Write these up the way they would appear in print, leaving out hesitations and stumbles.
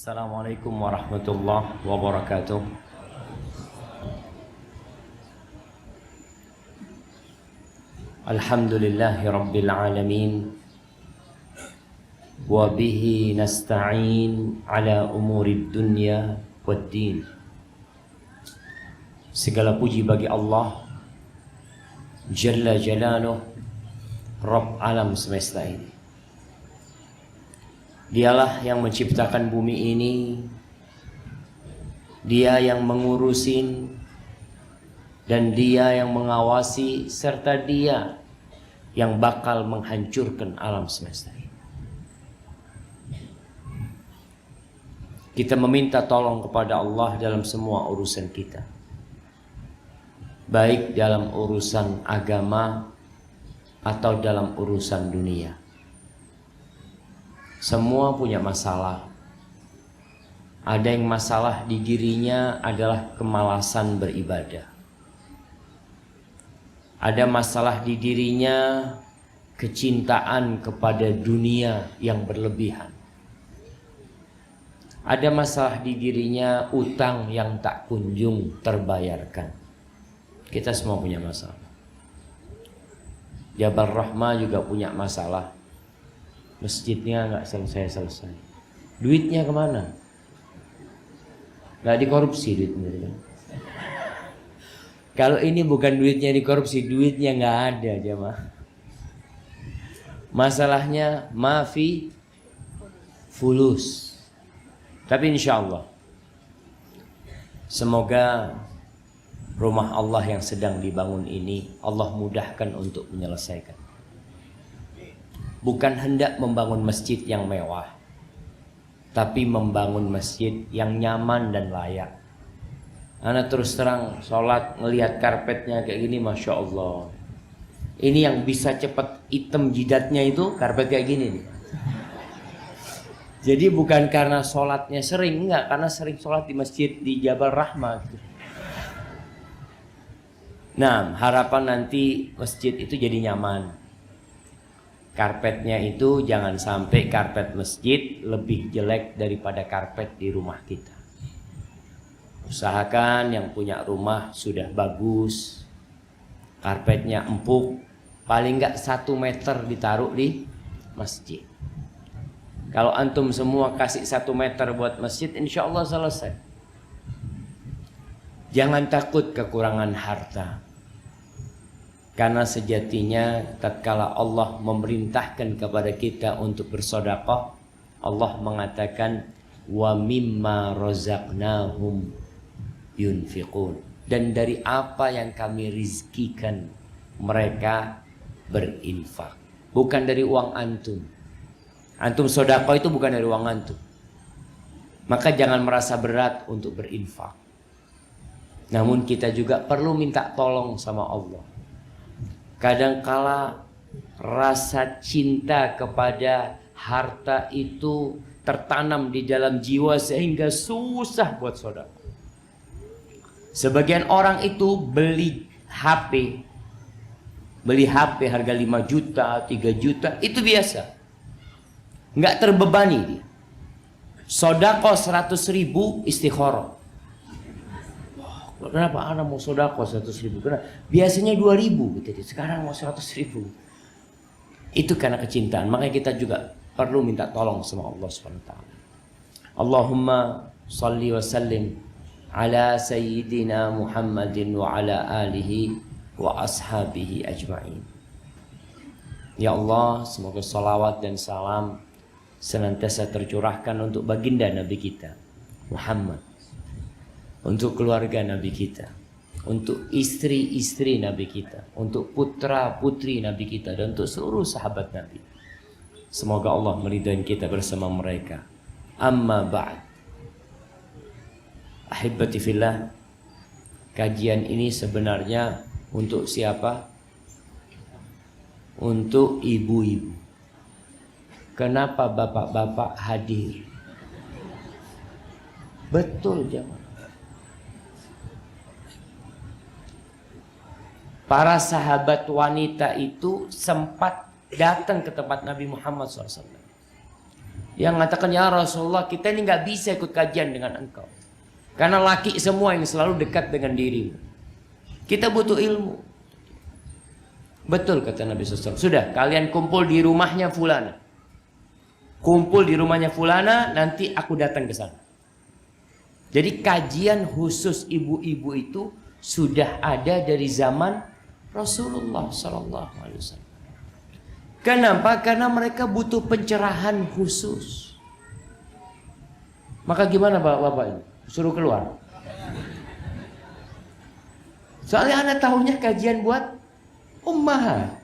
Assalamualaikum warahmatullahi wabarakatuh. Alhamdulillahi rabbil alamin. Wa bihi nasta'in ala umuri dunya waddin. Segala puji bagi Allah Jalla Jalaluh, Rabb alam semesta ini. Dialah yang menciptakan bumi ini, Dia yang mengurusin, dan Dia yang mengawasi, serta Dia yang bakal menghancurkan alam semesta ini. Kita meminta tolong kepada Allah dalam semua urusan kita, baik dalam urusan agama atau dalam urusan dunia. Semua punya masalah. Ada yang masalah di dirinya adalah kemalasan beribadah. Ada masalah di dirinya kecintaan kepada dunia yang berlebihan. Ada masalah di dirinya utang yang tak kunjung terbayarkan. Kita semua punya masalah. Jabal Rahmah juga punya masalah. Masjidnya nggak selesai-selesai. Duitnya kemana? Nggak dikorupsi duitnya. Kalau ini bukan duitnya dikorupsi, duitnya nggak ada jemaah. Masalahnya mafi fulus. Tapi insya Allah, semoga rumah Allah yang sedang dibangun ini Allah mudahkan untuk menyelesaikan. Bukan hendak membangun masjid yang mewah, tapi membangun masjid yang nyaman dan layak. Ana terus terang sholat ngelihat karpetnya kayak gini, Masya Allah. Ini yang bisa cepat hitam jidatnya itu karpet kayak gini nih. Jadi bukan karena sholatnya sering, enggak, karena sering sholat di masjid di Jabal Rahmah gitu. Nah, harapan nanti masjid itu jadi nyaman. Karpetnya itu jangan sampai karpet masjid lebih jelek daripada karpet di rumah kita. Usahakan yang punya rumah sudah bagus, karpetnya empuk, paling enggak 1 meter ditaruh di masjid. Kalau antum semua kasih 1 meter buat masjid, insya Allah selesai. Jangan takut kekurangan harta. Karena sejatinya tatkala Allah memerintahkan kepada kita untuk bersedekah, Allah mengatakan wa mimma razaqnahum yunfiqun, dan dari apa yang kami rizkikan mereka berinfak. Bukan dari uang antum. Antum sedekah itu bukan dari uang antum. Maka jangan merasa berat untuk berinfak. Namun kita juga perlu minta tolong sama Allah. Kadangkala rasa cinta kepada harta itu tertanam di dalam jiwa sehingga susah buat sedekah. Sebagian orang itu beli HP harga 5 juta, 3 juta, itu biasa. Nggak terbebani dia. Sedekah 100.000 istikharah. Kenapa anak mau sedekah 100.000? Kenapa? Biasanya 2.000 gitu. Sekarang mau 100.000. Itu karena kecintaan. Makanya kita juga perlu minta tolong sama Allah SWT. Allahumma salli wa sallim ala sayyidina Muhammadin wa ala alihi wa ashabihi ajma'in. Ya Allah, semoga salawat dan salam senantiasa tercurahkan untuk baginda Nabi kita Muhammad, untuk keluarga Nabi kita, untuk istri-istri Nabi kita, untuk putra-putri Nabi kita, dan untuk seluruh sahabat Nabi. Semoga Allah meridai kita bersama mereka. Amma ba'd. Ahibati fillah, kajian ini sebenarnya untuk siapa? Untuk ibu-ibu. Kenapa bapak-bapak hadir? Betul jemaah. Para sahabat wanita itu sempat datang ke tempat Nabi Muhammad SAW. Yang mengatakan, ya Rasulullah, kita ini nggak bisa ikut kajian dengan engkau. Karena laki semua yang selalu dekat dengan dirimu. Kita butuh ilmu. Betul kata Nabi SAW. Sudah, kalian kumpul di rumahnya fulana. Kumpul di rumahnya fulana, nanti aku datang ke sana. Jadi kajian khusus ibu-ibu itu sudah ada dari zaman Rasulullah SAW. Kenapa? Karena mereka butuh pencerahan khusus. Maka gimana bapak ini? Suruh keluar. Soalnya anak tahunya kajian buat ummahat.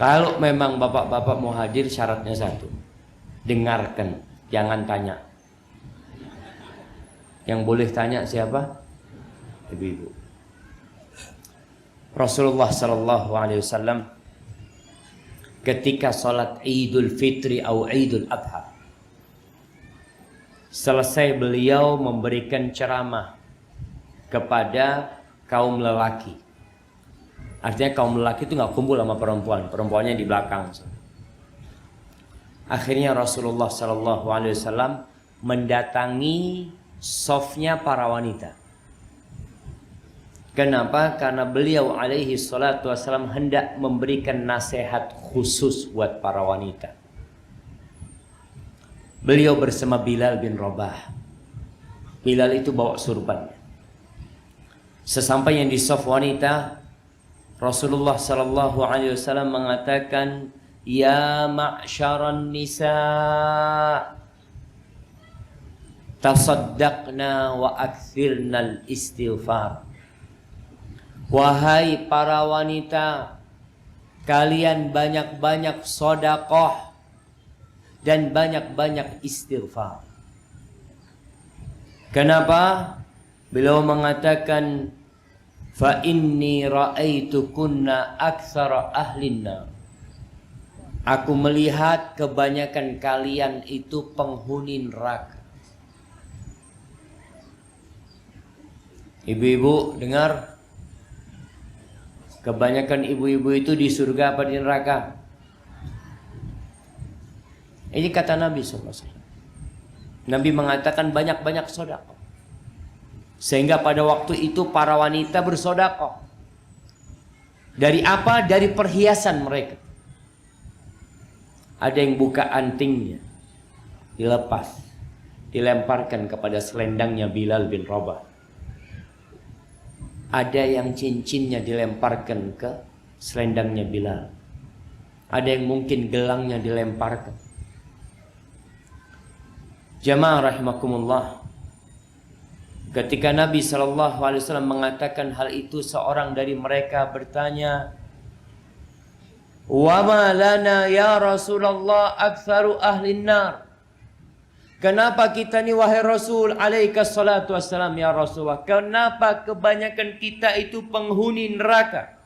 Kalau memang bapak-bapak mau hadir, syaratnya satu. Dengarkan, jangan tanya. Yang boleh tanya siapa? Ibu-ibu. Rasulullah sallallahu alaihi wasallam ketika salat Idul Fitri atau Idul Adha, selesai beliau memberikan ceramah kepada kaum lelaki. Artinya kaum lelaki itu nggak kumpul sama perempuan, perempuannya di belakang. Akhirnya Rasulullah sallallahu alaihi wasallam mendatangi safnya para wanita. Kenapa? Karena beliau alaihi salatu wassalam hendak memberikan nasihat khusus buat para wanita. Beliau bersama Bilal bin Rabah. Bilal itu bawa surban. Sesampainya di saf wanita, Rasulullah sallallahu alaihi wasallam mengatakan, "Ya ma'syaran nisa, tasaddaqna wa akthirnal istighfar." Wahai para wanita, kalian banyak-banyak sedekah dan banyak-banyak istighfar. Kenapa? Beliau mengatakan, fa inni ra'aitukunna aktsara ahlinna. Aku melihat kebanyakan kalian itu penghuni neraka. Ibu-ibu dengar, kebanyakan ibu-ibu itu di surga apa di neraka? Ini kata Nabi SAW. Nabi mengatakan banyak-banyak sedekah. Sehingga pada waktu itu para wanita bersedekah. Dari apa? Dari perhiasan mereka. Ada yang buka antingnya, dilepas, dilemparkan kepada selendangnya Bilal bin Rabah. Ada yang cincinnya dilemparkan ke selendangnya Bilal. Ada yang mungkin gelangnya dilemparkan. Jamaah rahimakumullah. Ketika Nabi SAW mengatakan hal itu, seorang dari mereka bertanya, "Wa ma lana ya Rasulullah aktsaru ahlin nar?" Kenapa kita ni wahai Rasul alaika salatu wassalam ya Rasulullah, kenapa kebanyakan kita itu penghuni neraka?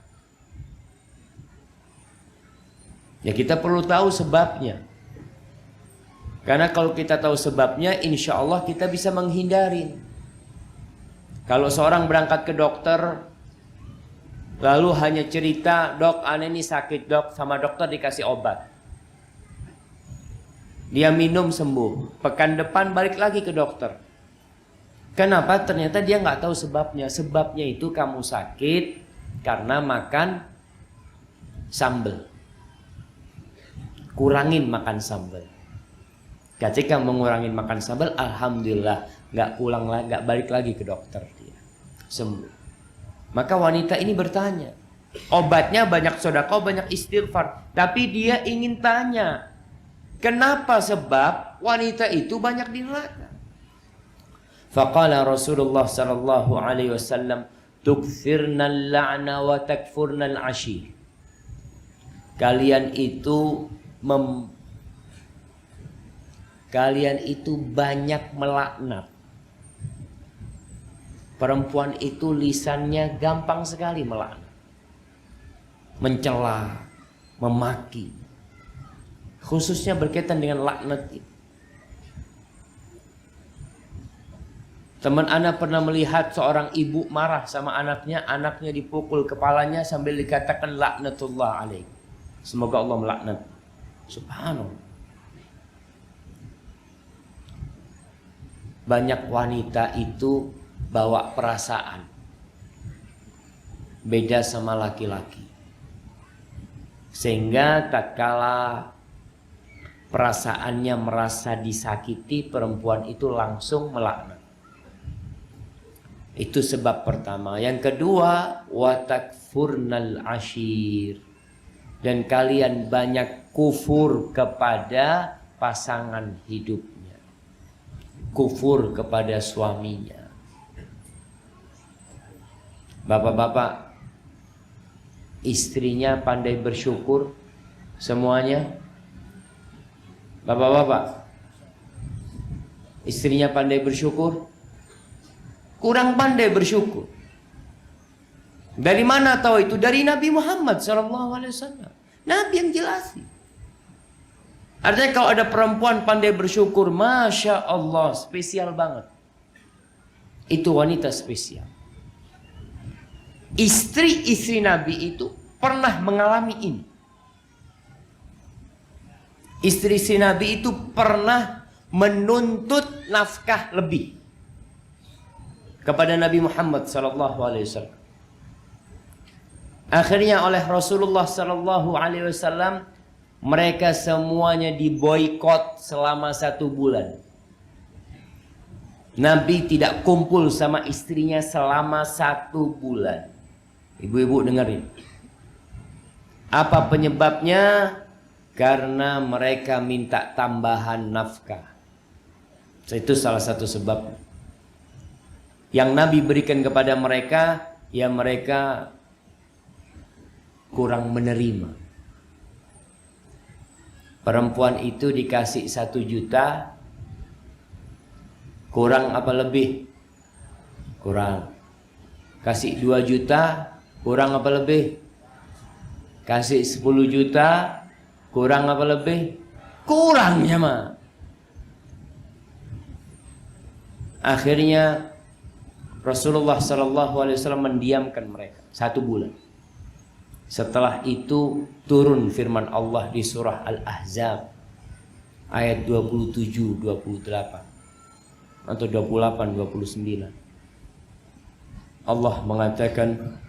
Ya kita perlu tahu sebabnya. Karena kalau kita tahu sebabnya, insya Allah kita bisa menghindari. Kalau seorang berangkat ke dokter, lalu hanya cerita, "Dok, aneh ini sakit dok," sama dokter dikasih obat. Dia minum sembuh. Pekan depan balik lagi ke dokter. Kenapa? Ternyata dia nggak tahu sebabnya. Sebabnya itu kamu sakit karena makan sambal. Kurangin makan sambal. Ketika mengurangin makan sambal, alhamdulillah nggak pulang lagi, nggak balik lagi ke dokter, dia sembuh. Maka wanita ini bertanya, obatnya banyak sedekah, banyak istighfar, tapi dia ingin tanya, kenapa sebab wanita itu banyak di neraka? Faqala Rasulullah sallallahu alaihi wasallam, "Tukthirna al-la'na wa takfurna al-ashir." Kalian itu banyak melaknat. Perempuan itu lisannya gampang sekali melaknat, mencela, memaki. Khususnya berkaitan dengan laknat itu. Teman anak pernah melihat seorang ibu marah sama anaknya dipukul kepalanya sambil dikatakan laknatullah alaik. Semoga Allah melaknat. Subhanallah. banyak wanita itu bawa perasaan. Beda sama laki-laki. Sehingga tatkala perasaannya merasa disakiti, perempuan itu langsung melaknat. Itu sebab pertama. Yang kedua, watakfurnal ashir. Dan kalian banyak kufur kepada pasangan hidupnya, kufur kepada suaminya. Bapak-bapak, istrinya pandai bersyukur semuanya. Bapak-bapak, istrinya pandai bersyukur, kurang pandai bersyukur. Dari mana tahu itu? Dari Nabi Muhammad SAW. Nabi yang jelasin. Artinya kalau ada perempuan pandai bersyukur, Masya Allah, spesial banget. Itu wanita spesial. Istri-istri Nabi itu pernah mengalami ini. Istri-istri Nabi itu pernah menuntut nafkah lebih kepada Nabi Muhammad SAW. Akhirnya oleh Rasulullah SAW mereka semuanya diboikot selama 1 bulan. Nabi tidak kumpul sama istrinya selama 1 bulan. Ibu-ibu dengerin. Apa penyebabnya? Karena mereka minta tambahan nafkah. Itu salah satu sebab. Yang Nabi berikan kepada mereka, ya mereka kurang menerima. Perempuan itu dikasih 1 juta, kurang apa lebih? Kurang. Kasih 2 juta, kurang apa lebih? Kasih 10 juta, kurang apa lebih? Kurangnya mah. Akhirnya Rasulullah SAW mendiamkan mereka 1 bulan. Setelah itu turun firman Allah di surah Al-Ahzab ayat 27-28 atau 28-29. Allah mengatakan,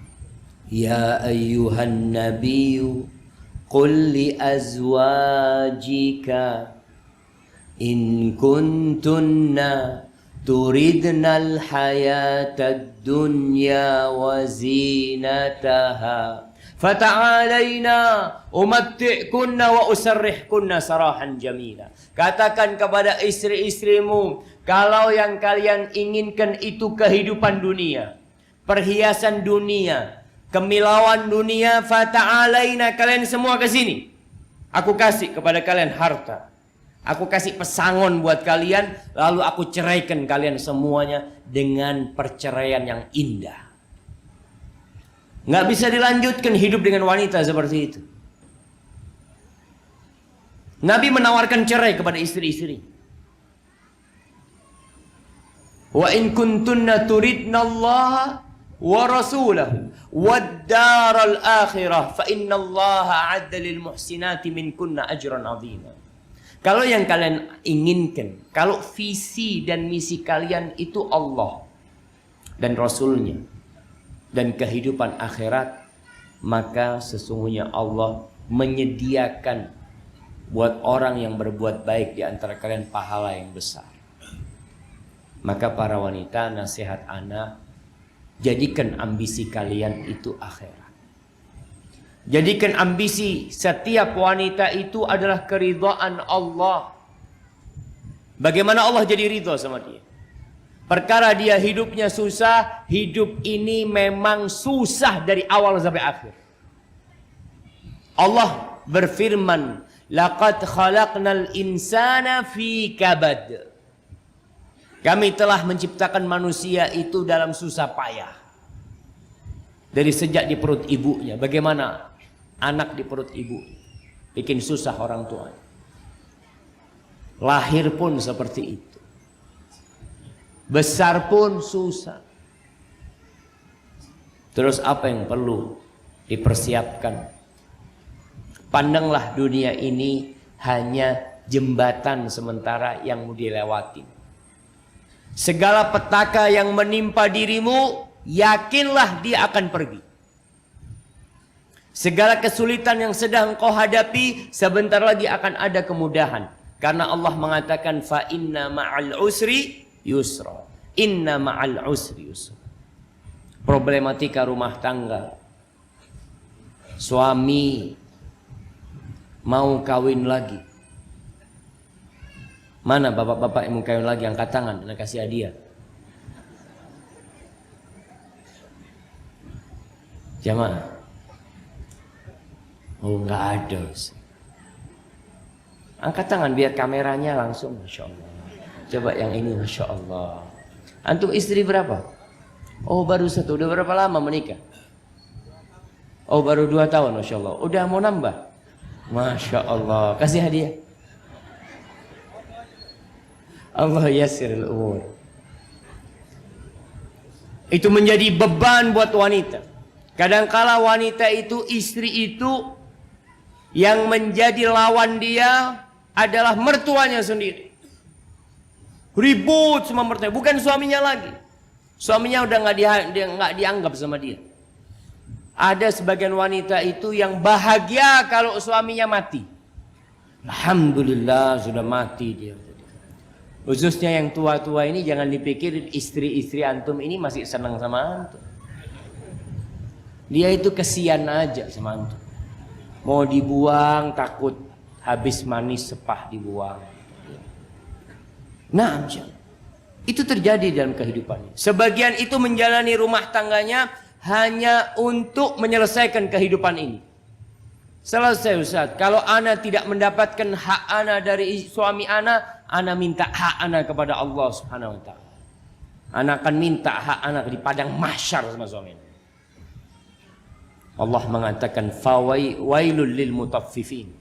Ya ayyuhan nabiyyu qul li azwajika in kuntunna turidnal hayatad dunya wa zinataha fata'alaina umatti'kunna wa usarrihkunna sarahan jamila. Katakan kepada istri-istrimu, kalau yang kalian inginkan itu kehidupan dunia, perhiasan dunia, kemilauan dunia, fata'alaina, kalian semua ke sini. Aku kasih kepada kalian harta. Aku kasih pesangon buat kalian, lalu aku ceraikan kalian semuanya dengan perceraian yang indah. Nggak bisa dilanjutkan hidup dengan wanita seperti itu. Nabi menawarkan cerai kepada istri-istri. Wa in kuntunna turidna Allah wa rasulahu wad daral akhirah fa innallaha a'adda lil muhsinati minkunna ajran 'azima. Kalau yang kalian inginkan, kalau visi dan misi kalian itu Allah dan Rasulnya dan kehidupan akhirat, maka sesungguhnya Allah menyediakan buat orang yang berbuat baik di antara kalian pahala yang besar. Maka para wanita, nasihat ana, jadikan ambisi kalian itu akhirat. Jadikan ambisi setiap wanita itu adalah keridhaan Allah. Bagaimana Allah jadi ridha sama dia? Perkara dia hidupnya susah, hidup ini memang susah dari awal sampai akhir. Allah berfirman, laqad khalaqnal insana fi kabad. Kami telah menciptakan manusia itu dalam susah payah. Dari sejak di perut ibunya. Bagaimana anak di perut ibu? Bikin susah orang tua. Lahir pun seperti itu. Besar pun susah. Terus apa yang perlu dipersiapkan? Pandanglah dunia ini hanya jembatan sementara yang mau dilewatin. Segala petaka yang menimpa dirimu, yakinlah dia akan pergi. Segala kesulitan yang sedang kau hadapi, sebentar lagi akan ada kemudahan. Karena Allah mengatakan, fa inna ma'al usri yusra. Inna ma'al usri yusra. Problematika rumah tangga. Suami mau kawin lagi. Mana bapak-bapak yang mau kawin lagi? Angkat tangan, nak kasih hadiah. Jamaah. Oh, nggak ada. Angkat tangan biar kameranya langsung. Masya Allah. Coba yang ini, Masya Allah. Antum istri berapa? Oh, baru satu. Udah berapa lama menikah? Oh, baru 2 tahun. Masya Allah. Udah mau nambah? Masya Allah. Kasih hadiah. Allah yassirul umur. Itu menjadi beban buat wanita. Kadangkala wanita itu, istri itu, yang menjadi lawan dia adalah mertuanya sendiri. Ribut sama mertuanya, bukan suaminya lagi. Suaminya udah nggak dianggap sama dia. Ada sebagian wanita itu yang bahagia kalau suaminya mati. Alhamdulillah sudah mati dia. Khususnya yang tua-tua ini, jangan dipikirin istri-istri antum ini masih senang sama antum. Dia itu kesian aja sama antum. Mau dibuang takut habis manis sepah dibuang. Nah, itu terjadi dalam kehidupannya. Sebagian itu menjalani rumah tangganya hanya untuk menyelesaikan kehidupan ini. Selesai Ustaz, kalau ana tidak mendapatkan hak ana dari suami ana minta hak ana kepada Allah Subhanahu wa taala. Ana akan minta hak ana di padang mahsyar sama suami ana. Allah mengatakan fawailul lil mutaffifin.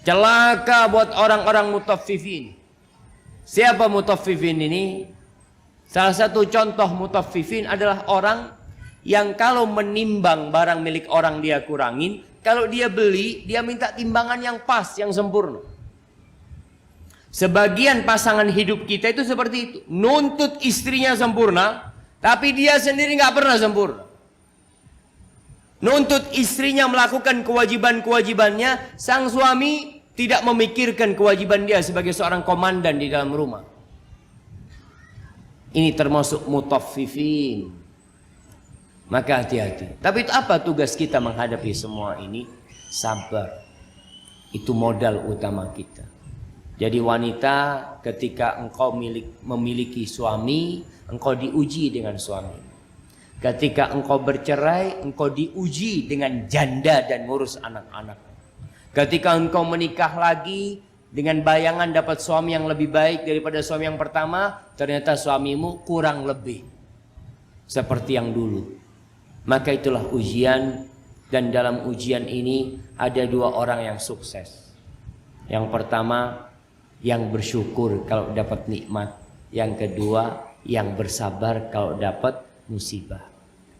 Celaka buat orang-orang mutaffifin. Siapa mutaffifin ini? Salah satu contoh mutaffifin adalah orang yang kalau menimbang barang milik orang dia kurangin, kalau dia beli, dia minta timbangan yang pas, yang sempurna. Sebagian pasangan hidup kita itu seperti itu. Nuntut istrinya sempurna, tapi dia sendiri nggak pernah sempurna. Nuntut istrinya melakukan kewajiban-kewajibannya, sang suami tidak memikirkan kewajiban dia sebagai seorang komandan di dalam rumah. Ini termasuk mutaffifin. Maka hati-hati. Tapi itu apa tugas kita menghadapi semua ini? Sabar. Itu modal utama kita. Jadi wanita, ketika engkau memiliki suami, engkau diuji dengan suami. Ketika engkau bercerai, engkau diuji dengan janda dan ngurus anak-anak. Ketika engkau menikah lagi, dengan bayangan dapat suami yang lebih baik daripada suami yang pertama, ternyata suamimu kurang lebih seperti yang dulu. Maka itulah ujian, dan dalam ujian ini ada 2 orang yang sukses. Yang pertama, yang bersyukur kalau dapat nikmat. Yang kedua, yang bersabar kalau dapat musibah.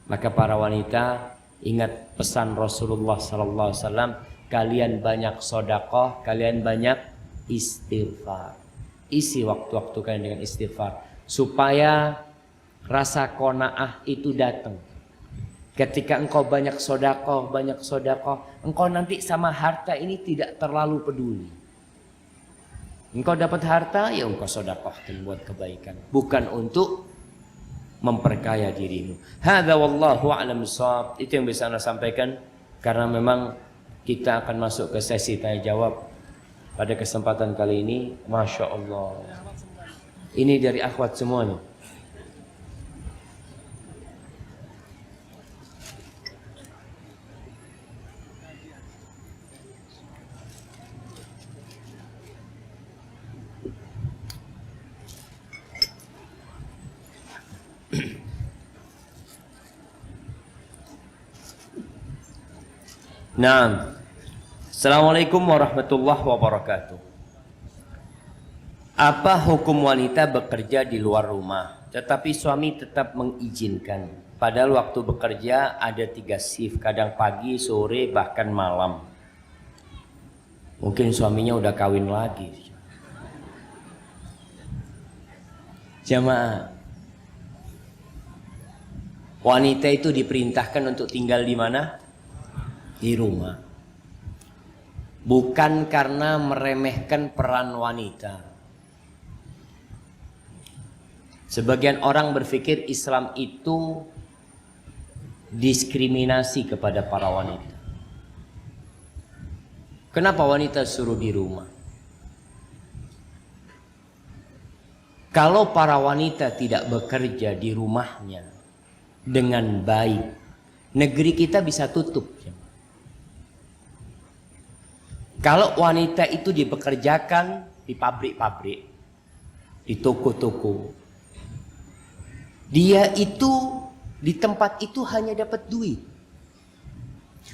Maka para wanita, ingat pesan Rasulullah SAW, kalian banyak sedekah, kalian banyak istighfar. Isi waktu-waktu kalian dengan istighfar, supaya rasa qanaah itu datang. Ketika engkau banyak sedekah, engkau nanti sama harta ini tidak terlalu peduli. Engkau dapat harta, ya engkau sedekahkan buat kebaikan, bukan untuk memperkaya dirimu. Hadza wallahu a'lam bissawab. Itu yang bisa Anda sampaikan, karena memang kita akan masuk ke sesi tanya jawab pada kesempatan kali ini. Masya Allah. Ini dari akhwat semuanya. Naam. Assalamualaikum warahmatullahi wabarakatuh. Apa hukum wanita bekerja di luar rumah, tetapi suami tetap mengizinkan? Padahal waktu bekerja ada 3 shift, kadang pagi, sore, bahkan malam. Mungkin suaminya udah kawin lagi. Jamaah, wanita itu diperintahkan untuk tinggal di mana? Di rumah. Bukan karena meremehkan peran wanita. Sebagian orang berpikir Islam itu diskriminasi kepada para wanita. Kenapa wanita suruh di rumah? Kalau para wanita tidak bekerja di rumahnya dengan baik, negeri kita bisa tutup. Kalau wanita itu dipekerjakan di pabrik-pabrik, di toko-toko, dia itu di tempat itu hanya dapat duit.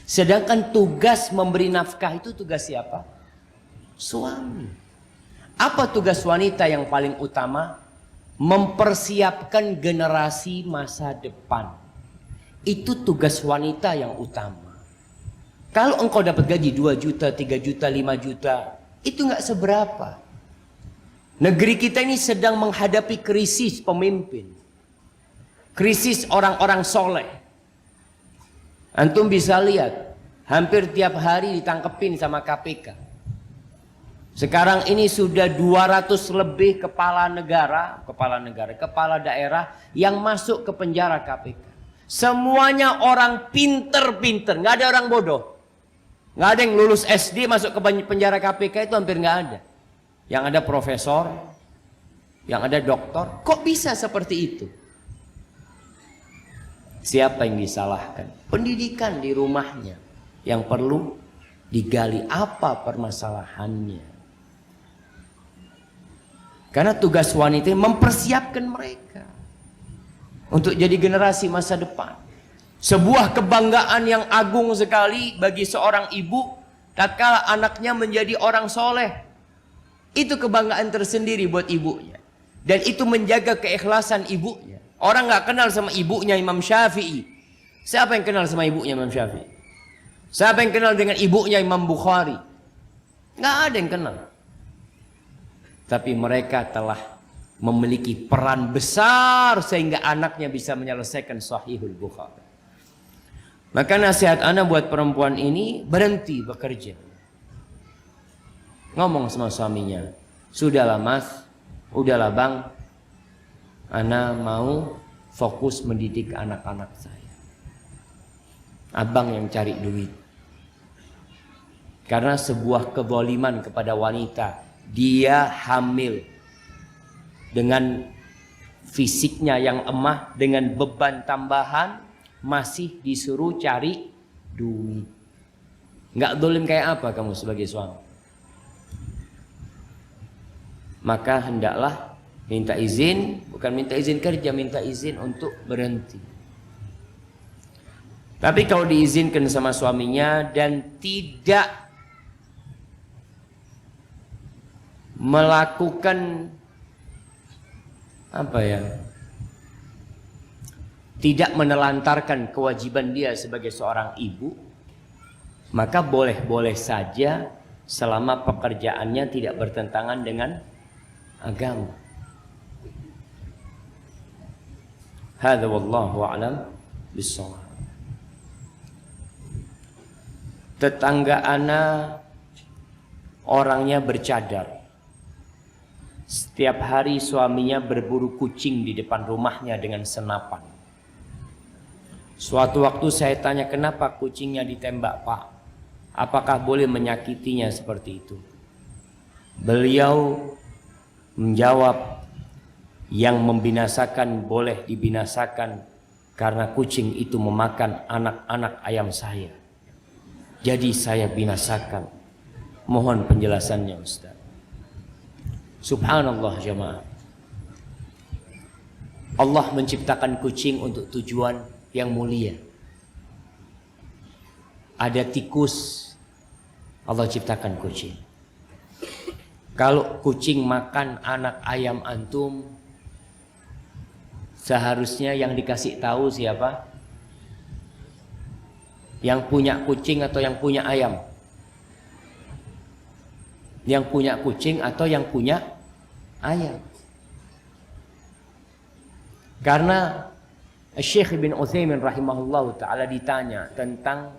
Sedangkan tugas memberi nafkah itu tugas siapa? Suami. Apa tugas wanita yang paling utama? Mempersiapkan generasi masa depan. Itu tugas wanita yang utama. Kalau engkau dapat gaji 2 juta, 3 juta, 5 juta, itu nggak seberapa. Negeri kita ini sedang menghadapi krisis pemimpin. Krisis orang-orang soleh. Antum bisa lihat, hampir tiap hari ditangkepin sama KPK. Sekarang ini sudah 200 lebih kepala daerah yang masuk ke penjara KPK. Semuanya orang pinter-pinter, nggak ada orang bodoh. Nggak ada yang lulus SD masuk ke penjara KPK, itu hampir nggak ada. Yang ada profesor, yang ada doktor. Kok bisa seperti itu? Siapa yang disalahkan? Pendidikan di rumahnya yang perlu digali. Apa permasalahannya? Karena tugas wanita mempersiapkan mereka untuk jadi generasi masa depan. Sebuah kebanggaan yang agung sekali bagi seorang ibu tatkala anaknya menjadi orang soleh. Itu kebanggaan tersendiri buat ibunya. Dan itu menjaga keikhlasan ibunya. Orang nggak kenal sama ibunya Imam Syafi'i. Siapa yang kenal sama ibunya Imam Syafi'i? Siapa yang kenal dengan ibunya Imam Bukhari? Nggak ada yang kenal. Tapi mereka telah memiliki peran besar sehingga anaknya bisa menyelesaikan Sahihul Bukhari. Maka nasihat ana buat perempuan ini, berhenti bekerja. Ngomong sama suaminya, sudahlah mas, udahlah bang, ana mau fokus mendidik anak-anak saya. Abang yang cari duit. Karena sebuah kezaliman kepada wanita, dia hamil dengan fisiknya yang lemah, dengan beban tambahan, masih disuruh cari duit. Nggak dolim kayak apa kamu sebagai suami? Maka hendaklah minta izin, bukan minta izin kerja, minta izin untuk berhenti. Tapi kalau diizinkan sama suaminya dan tidak melakukan tidak menelantarkan kewajiban dia sebagai seorang ibu, maka boleh-boleh saja selama pekerjaannya tidak bertentangan dengan agama. Hadza wallahu a'lam bissawab. Tetangga ana orangnya bercadar. Setiap hari suaminya berburu kucing di depan rumahnya dengan senapan. Suatu waktu saya tanya, kenapa kucingnya ditembak pak? Apakah boleh menyakitinya seperti itu? Beliau menjawab, yang membinasakan boleh dibinasakan karena kucing itu memakan anak-anak ayam saya. Jadi saya binasakan. Mohon penjelasannya Ustaz. Subhanallah jamaah. Allah menciptakan kucing untuk tujuan yang mulia. Ada tikus, Allah ciptakan kucing. Kalau kucing makan anak ayam antum, seharusnya yang dikasih tahu siapa? Yang punya kucing atau yang punya ayam? Yang punya kucing atau yang punya ayam? Karena Syekh Ibn Utsaimin rahimahullah ta'ala ditanya tentang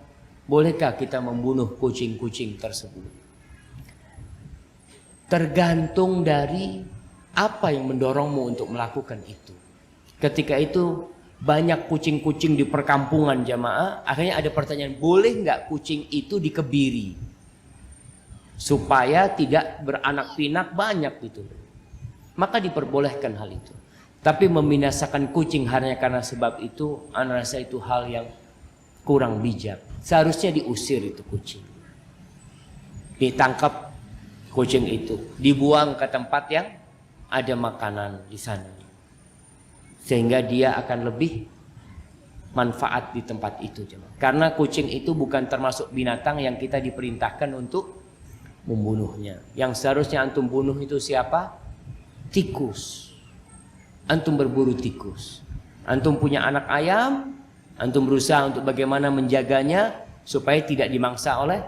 bolehkah kita membunuh kucing-kucing tersebut. Tergantung dari apa yang mendorongmu untuk melakukan itu. Ketika itu banyak kucing-kucing di perkampungan jamaah, akhirnya ada pertanyaan, boleh nggak kucing itu dikebiri supaya tidak beranak pinak banyak gitu. Maka diperbolehkan hal itu. Tapi membinasakan kucing hanya karena sebab itu, ana rasa itu hal yang kurang bijak. Seharusnya diusir itu kucing. Ditangkap kucing itu, dibuang ke tempat yang ada makanan di sana. Sehingga dia akan lebih manfaat di tempat itu. Karena kucing itu bukan termasuk binatang yang kita diperintahkan untuk membunuhnya. Yang seharusnya antum bunuh itu siapa? Tikus. Antum berburu tikus. Antum punya anak ayam, antum berusaha untuk bagaimana menjaganya supaya tidak dimangsa oleh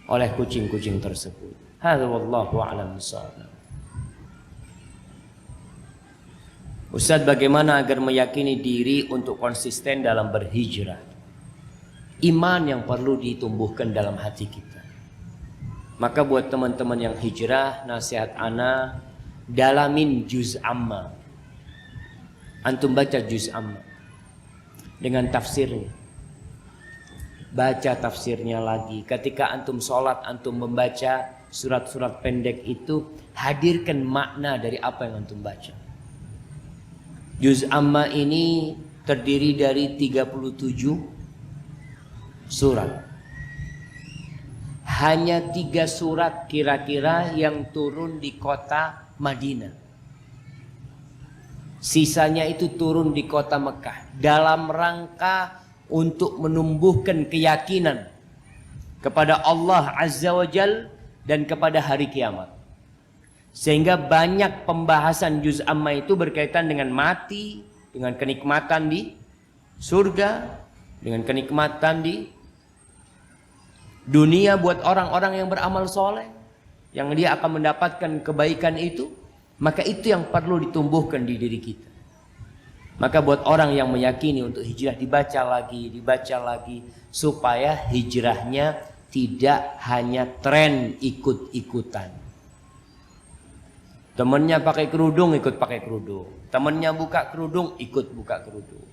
kucing-kucing tersebut. Hadza wallahu a'lam bishawab. Ustaz, bagaimana agar meyakini diri untuk konsisten dalam berhijrah? Iman yang perlu ditumbuhkan dalam hati kita. Maka buat teman-teman yang hijrah, nasihat ana, dalamin juz amma. Antum baca juz amma dengan tafsirnya. Baca tafsirnya lagi. Ketika antum sholat, antum membaca surat-surat pendek itu, hadirkan makna dari apa yang antum baca. Juz amma ini terdiri dari 37 surat. Hanya 3 surat kira-kira yang turun di kota Madinah. Sisanya itu turun di kota Mekah. Dalam rangka untuk menumbuhkan keyakinan kepada Allah Azza wa Jal dan kepada hari kiamat. Sehingga banyak pembahasan juz amma itu berkaitan dengan mati, dengan kenikmatan di surga, dengan kenikmatan di dunia buat orang-orang yang beramal soleh, yang dia akan mendapatkan kebaikan itu. Maka itu yang perlu ditumbuhkan di diri kita. Maka buat orang yang meyakini untuk hijrah, dibaca lagi supaya hijrahnya tidak hanya tren ikut-ikutan. Temennya pakai kerudung, ikut pakai kerudung. Temennya buka kerudung, ikut buka kerudung.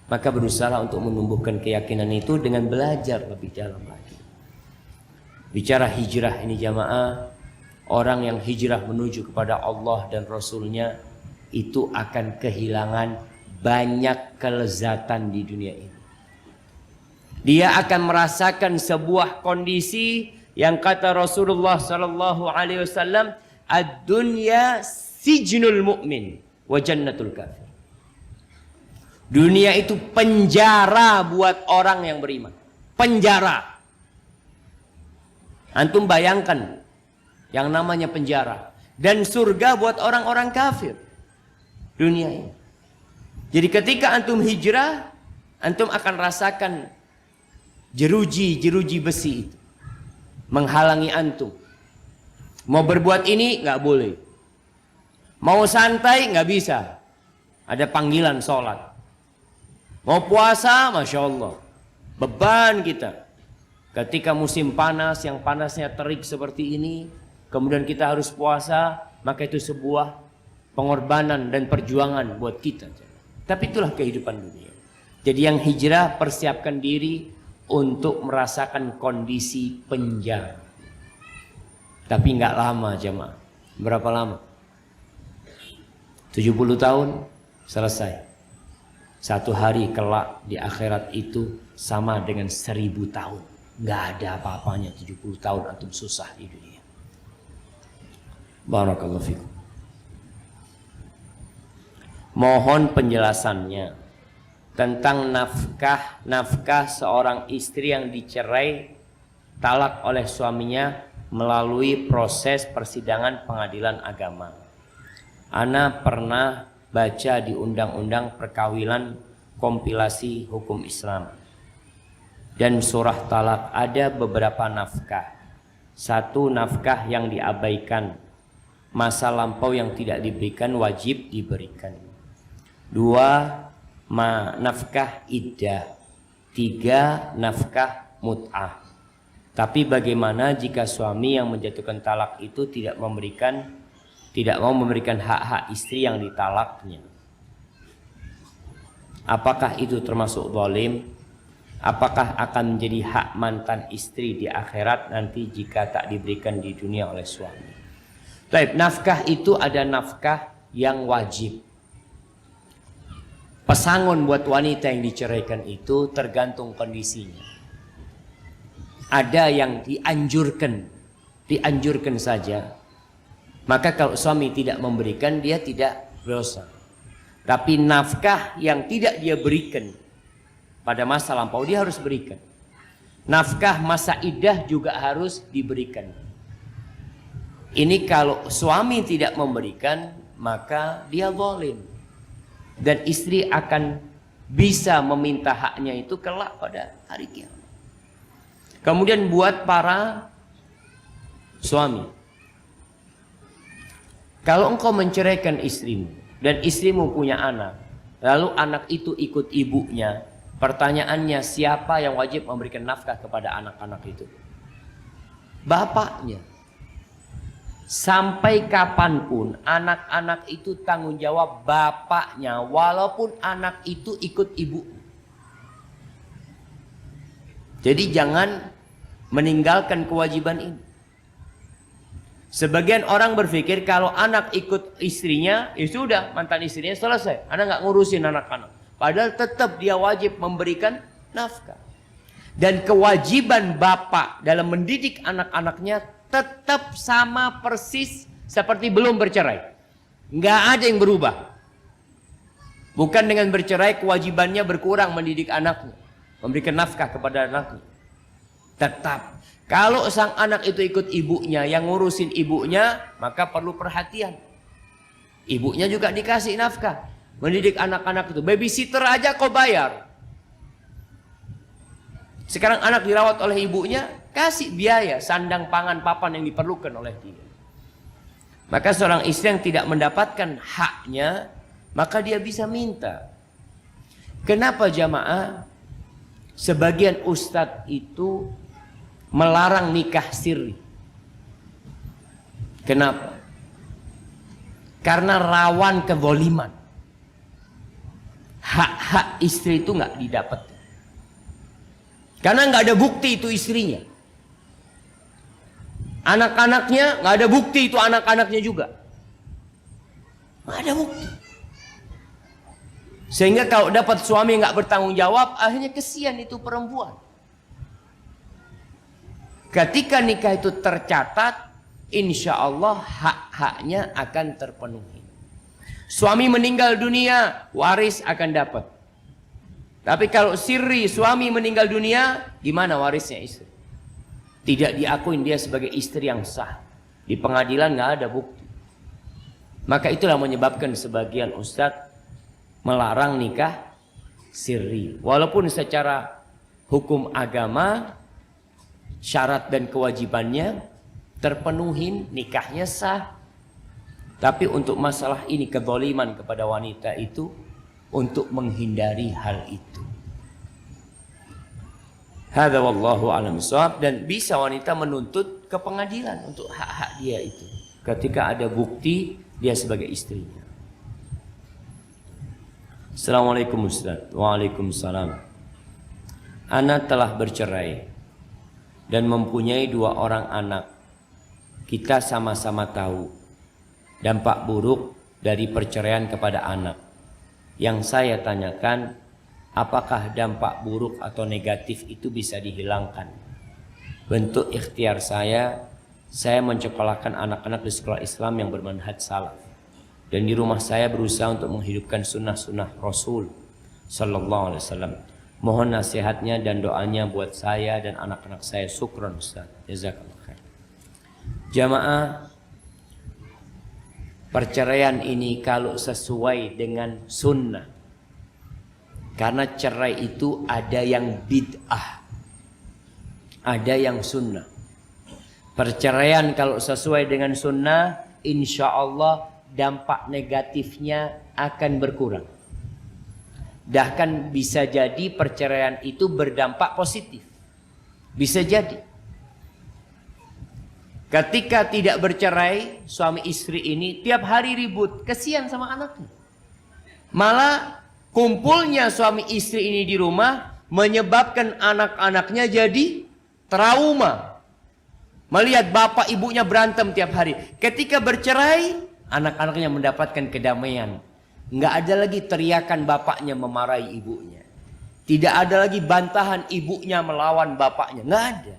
Maka berusaha untuk menumbuhkan keyakinan itu dengan belajar lebih dalam lagi. Bicara hijrah ini jamaah, orang yang hijrah menuju kepada Allah dan Rasulnya itu akan kehilangan banyak kelezatan di dunia ini. Dia akan merasakan sebuah kondisi yang kata Rasulullah sallallahu alaihi wasallam, ad-dunya sijnul mu'min wa jannatul kafir. Dunia itu penjara buat orang yang beriman. Penjara. Antum bayangkan yang namanya penjara. Dan surga buat orang-orang kafir. Dunia ini. Jadi ketika antum hijrah, antum akan rasakan jeruji besi itu menghalangi antum. Mau berbuat ini nggak boleh. Mau santai nggak bisa. Ada panggilan sholat. Mau puasa, masya Allah, beban kita. Ketika musim panas, yang panasnya terik seperti ini, kemudian kita harus puasa, maka itu sebuah pengorbanan dan perjuangan buat kita. Tapi itulah kehidupan dunia. Jadi yang hijrah persiapkan diri untuk merasakan kondisi penjara. Tapi nggak lama jemaah. Berapa lama? 70 tahun selesai. Satu hari kelak di akhirat itu sama dengan 1000 tahun. Nggak ada apa-apanya 70 tahun antum susah di dunia. Barakallahu fikum. Mohon penjelasannya tentang nafkah seorang istri yang dicerai talak oleh suaminya melalui proses persidangan pengadilan agama. Ana pernah baca di undang-undang perkawinan kompilasi hukum Islam dan surah talak ada beberapa nafkah. Satu nafkah yang diabaikan, masa lampau yang tidak diberikan wajib diberikan. 2 nafkah iddah, 3 nafkah mut'ah. Tapi bagaimana jika suami yang menjatuhkan talak itu tidak mau memberikan hak-hak istri yang ditalaknya? Apakah itu termasuk zalim? Apakah akan menjadi hak mantan istri di akhirat nanti jika tak diberikan di dunia oleh suami? Baik, nafkah itu ada nafkah yang wajib. Pesangon buat wanita yang diceraikan itu tergantung kondisinya. Ada yang dianjurkan saja. Maka kalau suami tidak memberikan, dia tidak berdosa. Tapi nafkah yang tidak dia berikan pada masa lampau, dia harus berikan. Nafkah masa iddah juga harus diberikan. Ini kalau suami tidak memberikan, maka dia zalim. Dan istri akan bisa meminta haknya itu kelak pada hari kiamat. Kemudian buat para suami, kalau engkau menceraikan istrimu dan istrimu punya anak, lalu anak itu ikut ibunya, pertanyaannya siapa yang wajib memberikan nafkah kepada anak-anak itu? Bapaknya. Sampai kapanpun anak-anak itu tanggung jawab bapaknya, walaupun anak itu ikut ibu. Jadi jangan meninggalkan kewajiban ini. Sebagian orang berpikir kalau anak ikut istrinya, ya sudah, mantan istrinya selesai. Anak nggak ngurusin anak-anak. Padahal tetap dia wajib memberikan nafkah. Dan kewajiban bapak dalam mendidik anak-anaknya tetap sama persis seperti belum bercerai. Nggak ada yang berubah. Bukan dengan bercerai kewajibannya berkurang mendidik anaknya, memberikan nafkah kepada anaknya. Tetap. Kalau sang anak itu ikut ibunya, yang ngurusin ibunya, maka perlu perhatian. Ibunya juga dikasih nafkah. Mendidik anak-anak itu. Babysitter aja kau bayar. Sekarang anak dirawat oleh ibunya, kasih biaya, sandang, pangan, papan yang diperlukan oleh dia. Maka seorang istri yang tidak mendapatkan haknya, maka dia bisa minta. Kenapa jamaah? Sebagian ustadz itu melarang nikah siri. Kenapa? Karena rawan kezaliman. Hak-hak istri itu nggak didapat. Karena nggak ada bukti itu istrinya. Anak-anaknya nggak ada bukti itu anak-anaknya juga. Nggak ada bukti. Sehingga kalau dapat suami yang nggak bertanggung jawab, akhirnya kesian itu perempuan. Ketika nikah itu tercatat, insya Allah hak-haknya akan terpenuhi. Suami meninggal dunia, waris akan dapat. Tapi kalau sirri suami meninggal dunia, gimana warisnya istri? Tidak diakuin dia sebagai istri yang sah. Di pengadilan nggak ada bukti. Maka itulah menyebabkan sebagian ustadz melarang nikah sirri. Walaupun secara hukum agama syarat dan kewajibannya terpenuhi, nikahnya sah. Tapi untuk masalah ini kezaliman kepada wanita itu, untuk menghindari hal itu. Hadza wallahu a'lam bishawab. Dan bisa wanita menuntut ke pengadilan untuk hak-hak dia itu ketika ada bukti dia sebagai istrinya. Assalamualaikum Ustaz. Waalaikumsalam. Ana telah bercerai dan mempunyai 2 orang anak. Kita sama-sama tahu dampak buruk dari perceraian kepada anak. Yang saya tanyakan, apakah dampak buruk atau negatif itu bisa dihilangkan? Bentuk ikhtiar saya mencekolahkan anak-anak di sekolah Islam yang bermanhaj salaf. Dan di rumah saya berusaha untuk menghidupkan sunnah-sunnah Rasul Sallallahu Alaihi Wasallam. Mohon nasihatnya dan doanya buat saya dan anak-anak saya. Syukran Ustaz. Jazakallah khair. Jamaah, perceraian ini kalau sesuai dengan sunnah, karena cerai itu ada yang bid'ah, ada yang sunnah. Perceraian kalau sesuai dengan sunnah, insya Allah dampak negatifnya akan berkurang. Bahkan bisa jadi perceraian itu berdampak positif. Bisa jadi. Ketika tidak bercerai, suami istri ini tiap hari ribut, kesian sama anaknya. Malah kumpulnya suami istri ini di rumah menyebabkan anak-anaknya jadi trauma. Melihat bapak ibunya berantem tiap hari. Ketika bercerai, anak-anaknya mendapatkan kedamaian. Nggak ada lagi teriakan bapaknya memarahi ibunya. Tidak ada lagi bantahan ibunya melawan bapaknya. Nggak ada.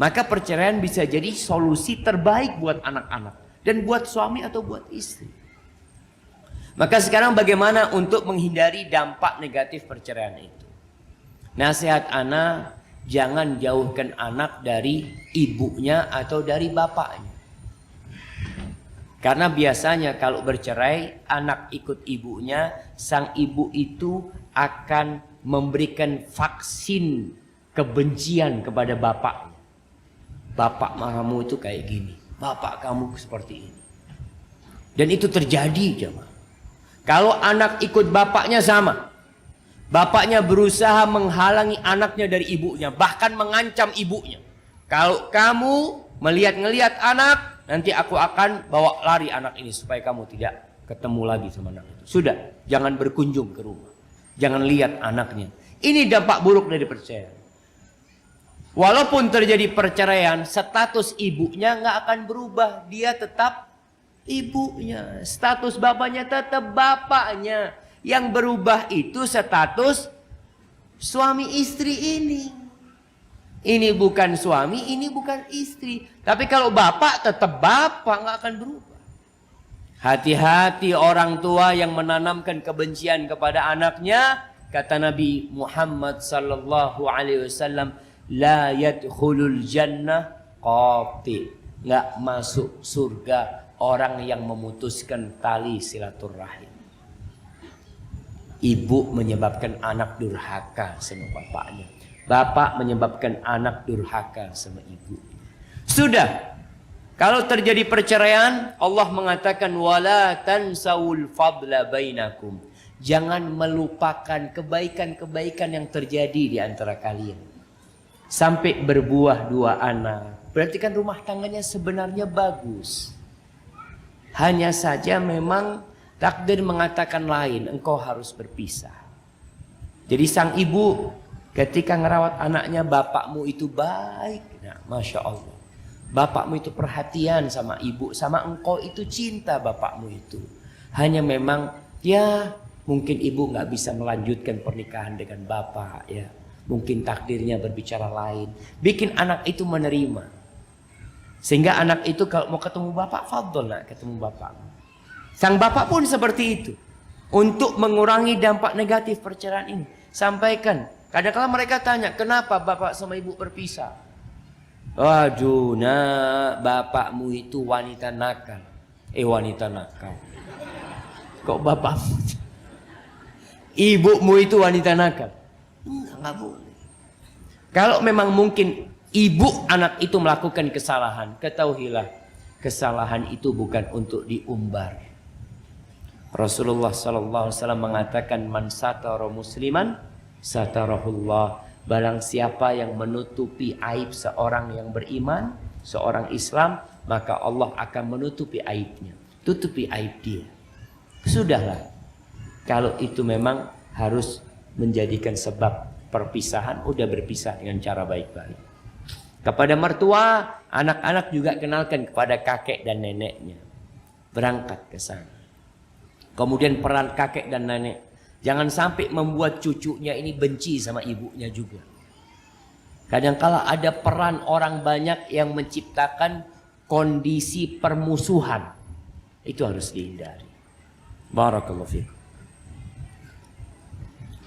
Maka perceraian bisa jadi solusi terbaik buat anak-anak. Dan buat suami atau buat istri. Maka sekarang bagaimana untuk menghindari dampak negatif perceraian itu? Nasihat ana, jangan jauhkan anak dari ibunya atau dari bapaknya. Karena biasanya kalau bercerai, anak ikut ibunya, sang ibu itu akan memberikan vaksin kebencian kepada bapaknya. Bapak kamu itu kayak gini, bapak kamu seperti ini. Dan itu terjadi, jemaah. Kalau anak ikut bapaknya sama. Bapaknya berusaha menghalangi anaknya dari ibunya, bahkan mengancam ibunya. Kalau kamu melihat-ngelihat anak, nanti aku akan bawa lari anak ini supaya kamu tidak ketemu lagi sama anak itu. Sudah, jangan berkunjung ke rumah. Jangan lihat anaknya. Ini dampak buruk dari perceraian. Walaupun terjadi perceraian, status ibunya nggak akan berubah. Dia tetap ibunya. Status bapaknya tetap bapaknya. Yang berubah itu status suami istri ini. Ini bukan suami, ini bukan istri. Tapi kalau bapak tetap bapak, nggak akan berubah. Hati-hati orang tua yang menanamkan kebencian kepada anaknya. Kata Nabi Muhammad sallallahu alaihi wasallam, la yadkhulul jannah qati. Nggak masuk surga orang yang memutuskan tali silaturahim. Ibu menyebabkan anak durhaka sama bapaknya. Bapak menyebabkan anak durhaka sama ibu. Sudah. Kalau terjadi perceraian, Allah mengatakan wala tansawul fadla bainakum. Jangan melupakan kebaikan-kebaikan yang terjadi di antara kalian. Sampai berbuah 2 anak. Berarti kan rumah tangganya sebenarnya bagus. Hanya saja memang takdir mengatakan lain. Engkau harus berpisah. Jadi sang ibu ketika ngerawat anaknya, bapakmu itu baik. Nah, Masya Allah. Bapakmu itu perhatian sama ibu. Sama engkau itu cinta bapakmu itu. Hanya memang ya mungkin ibu nggak bisa melanjutkan pernikahan dengan bapak ya. Mungkin takdirnya berbicara lain. Bikin anak itu menerima. Sehingga anak itu kalau mau ketemu bapak, fadhol nak ketemu bapak. Sang bapak pun seperti itu. Untuk mengurangi dampak negatif perceraian ini. Sampaikan. Kadang-kadang mereka tanya, kenapa bapak sama ibu berpisah? Waduh, nak, bapakmu itu wanita nakal. Wanita nakal. Kok bapakmu? Ibumu itu wanita nakal. Enggak boleh. Kalau memang mungkin ibu anak itu melakukan kesalahan, ketahuilah kesalahan itu bukan untuk diumbar. Rasulullah sallallahu alaihi wasallam mengatakan man satara musliman satarahullah. Barang siapa yang menutupi aib seorang yang beriman, seorang Islam, maka Allah akan menutupi aibnya. Tutupi aib dia. Sudahlah. Kalau itu memang harus menjadikan sebab perpisahan, udah berpisah dengan cara baik-baik. Kepada mertua, anak-anak juga kenalkan kepada kakek dan neneknya. Berangkat ke sana. Kemudian peran kakek dan nenek. Jangan sampai membuat cucunya ini benci sama ibunya juga. Kadang-kala ada peran orang banyak yang menciptakan kondisi permusuhan. Itu harus dihindari. Barakallahu fiikum.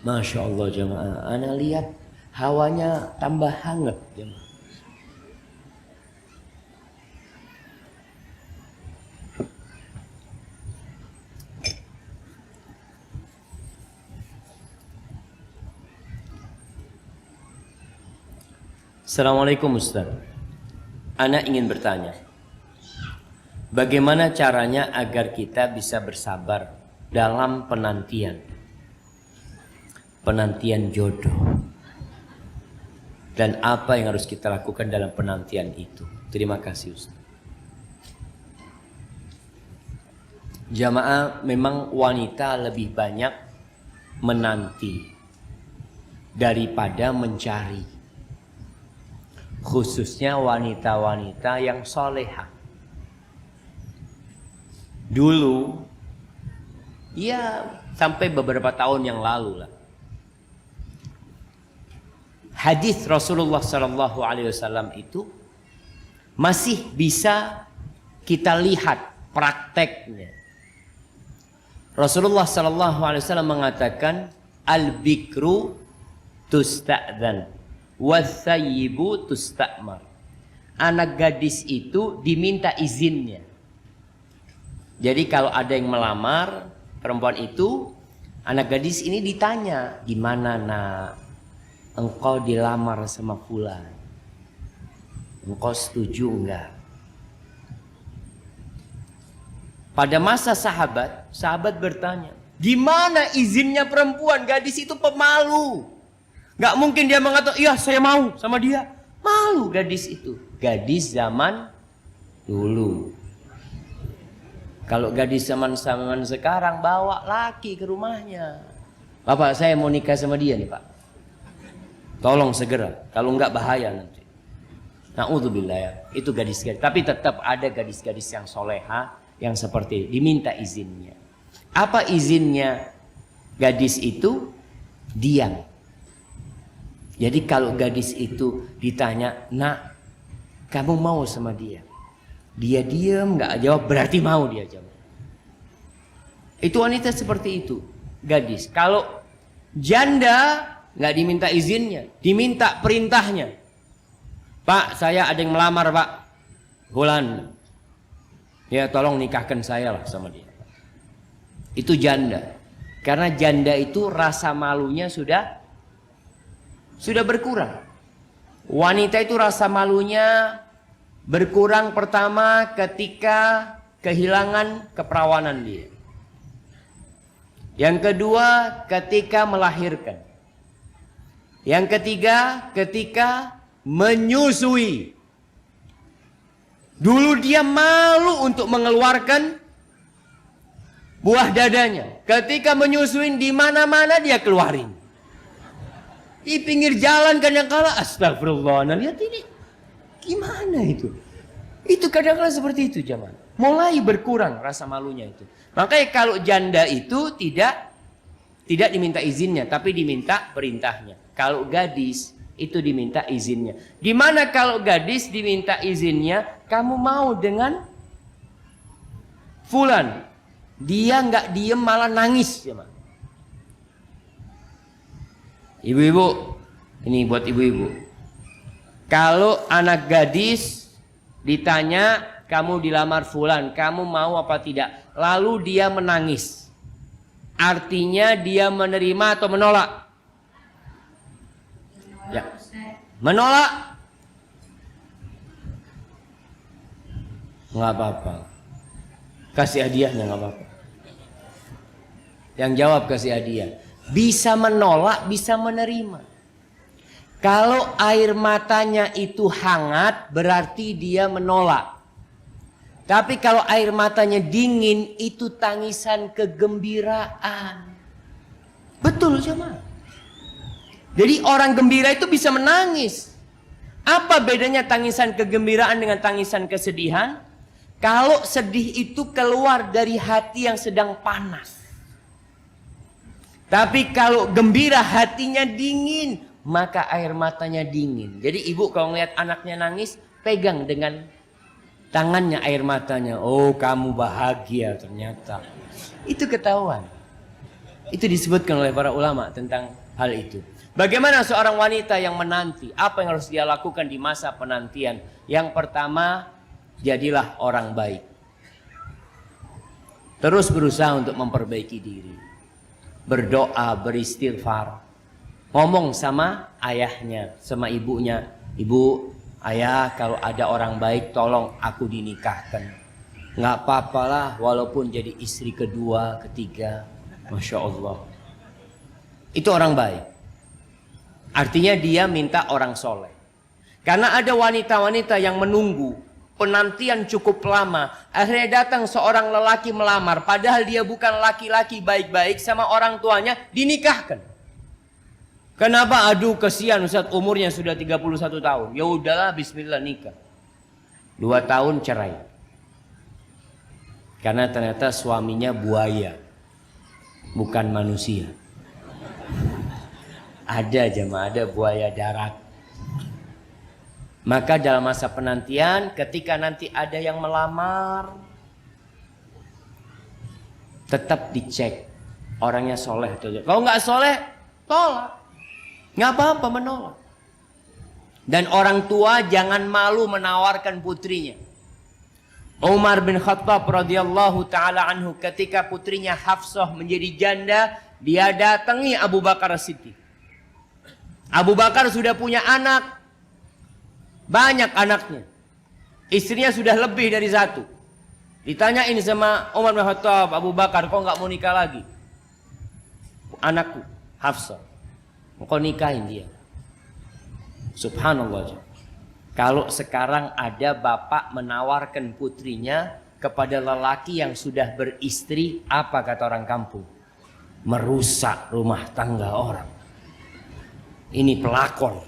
Masya Allah jemaah. Ana lihat hawanya tambah hangat jemaah. Assalamualaikum Ustaz. Ana ingin bertanya. Bagaimana caranya agar kita bisa bersabar dalam penantian? penantian jodoh. Dan apa yang harus kita lakukan dalam penantian itu. Terima kasih Ustaz. Jamaah, memang wanita lebih banyak menanti daripada mencari. Khususnya wanita-wanita yang solehah. Dulu, ya sampai beberapa tahun yang lalu lah. Hadis Rasulullah SAW itu masih bisa kita lihat prakteknya. Rasulullah SAW mengatakan, al-bikru tusta'dzan was-sayyibu tusta'mar. Anak gadis itu diminta izinnya. Jadi kalau ada yang melamar perempuan itu, anak gadis ini ditanya, gimana nak, engkau dilamar sama fulan, engkau setuju enggak? Pada masa sahabat bertanya, gimana izinnya perempuan? Gadis itu pemalu. Gak mungkin dia mengatakan, iya saya mau sama dia. Malu gadis itu. Gadis zaman dulu. Kalau gadis zaman sekarang, bawa laki ke rumahnya. Bapak, saya mau nikah sama dia nih Pak. Tolong segera. Kalau enggak bahaya nanti. Na'udzubillah ya. Itu gadis-gadis. Tapi tetap ada gadis-gadis yang soleha, yang seperti diminta izinnya. Apa izinnya gadis itu? Diam. Jadi kalau gadis itu ditanya, nak, kamu mau sama dia? Dia diam, nggak jawab, berarti mau dia jawab. Itu wanita seperti itu, gadis. Kalau janda nggak diminta izinnya, diminta perintahnya. Pak, saya ada yang melamar Pak, Bulan. Ya tolong nikahkan saya lah sama dia. Itu janda. Karena janda itu rasa malunya sudah berkurang. Wanita itu rasa malunya berkurang pertama ketika kehilangan keperawanan dia. Yang kedua ketika melahirkan. Yang ketiga ketika menyusui. Dulu dia malu untuk mengeluarkan buah dadanya. Ketika menyusuin di mana-mana dia keluarin. Di pinggir jalan kadang-kala, astagfirullah. Nah, lihat ini. Gimana itu? Itu kadang-kala seperti itu zaman. Mulai berkurang rasa malunya itu. Makanya kalau janda itu tidak diminta izinnya, tapi diminta perintahnya. Kalau gadis itu diminta izinnya. Dimana kalau gadis diminta izinnya, kamu mau dengan fulan, dia nggak diem malah nangis ya, ibu-ibu, ini buat ibu-ibu. Kalau anak gadis ditanya, kamu dilamar fulan, kamu mau apa tidak? Lalu dia menangis, artinya dia menerima atau menolak? Ya, menolak. Nggak apa-apa, kasih hadiahnya nggak apa-apa. Yang jawab kasih hadiah. Bisa menolak, bisa menerima. Kalau air matanya itu hangat, berarti dia menolak. Tapi kalau air matanya dingin, itu tangisan kegembiraan. Betul jemaah. Jadi orang gembira itu bisa menangis. Apa bedanya tangisan kegembiraan dengan tangisan kesedihan? Kalau sedih itu keluar dari hati yang sedang panas. Tapi kalau gembira hatinya dingin, maka air matanya dingin. Jadi ibu kalau ngeliat anaknya nangis, pegang dengan tangannya air matanya. Oh, kamu bahagia ternyata. Itu ketahuan. Itu disebutkan oleh para ulama tentang hal itu. Bagaimana seorang wanita yang menanti? Apa yang harus dia lakukan di masa penantian? Yang pertama, jadilah orang baik. Terus berusaha untuk memperbaiki diri. Berdoa, beristighfar. Ngomong sama ayahnya, sama ibunya. Ibu, ayah, kalau ada orang baik tolong aku dinikahkan. Nggak apa-apalah walaupun jadi istri kedua, ketiga. Masya Allah. Itu orang baik. Artinya dia minta orang soleh. Karena ada wanita-wanita yang menunggu penantian cukup lama. Akhirnya datang seorang lelaki melamar. Padahal dia bukan laki-laki baik-baik, sama orang tuanya dinikahkan. Kenapa? Aduh kesian Ustaz, umurnya sudah 31 tahun. Ya udahlah, bismillah nikah. 2 tahun cerai. Karena ternyata suaminya buaya, bukan manusia. Ada jemaah, ada buaya darat. Maka dalam masa penantian, ketika nanti ada yang melamar, tetap dicek orangnya soleh atau tidak. Kalau nggak soleh, tolak. Nggak apa-apa menolak. Dan orang tua jangan malu menawarkan putrinya. Umar bin Khattab radhiyallahu taala anhu, ketika putrinya Hafsah menjadi janda, dia datangi Abu Bakar As-Siddiq. Abu Bakar sudah punya anak, banyak anaknya. Istrinya sudah lebih dari 1. Ditanyain sama Umar bin Khattab, Abu Bakar, kok nggak mau nikah lagi? Anakku Hafsah, kau nikahin dia. Subhanallah. Kalau sekarang ada bapak menawarkan putrinya kepada lelaki yang sudah beristri, apa kata orang kampung? Merusak rumah tangga orang. Ini pelakor.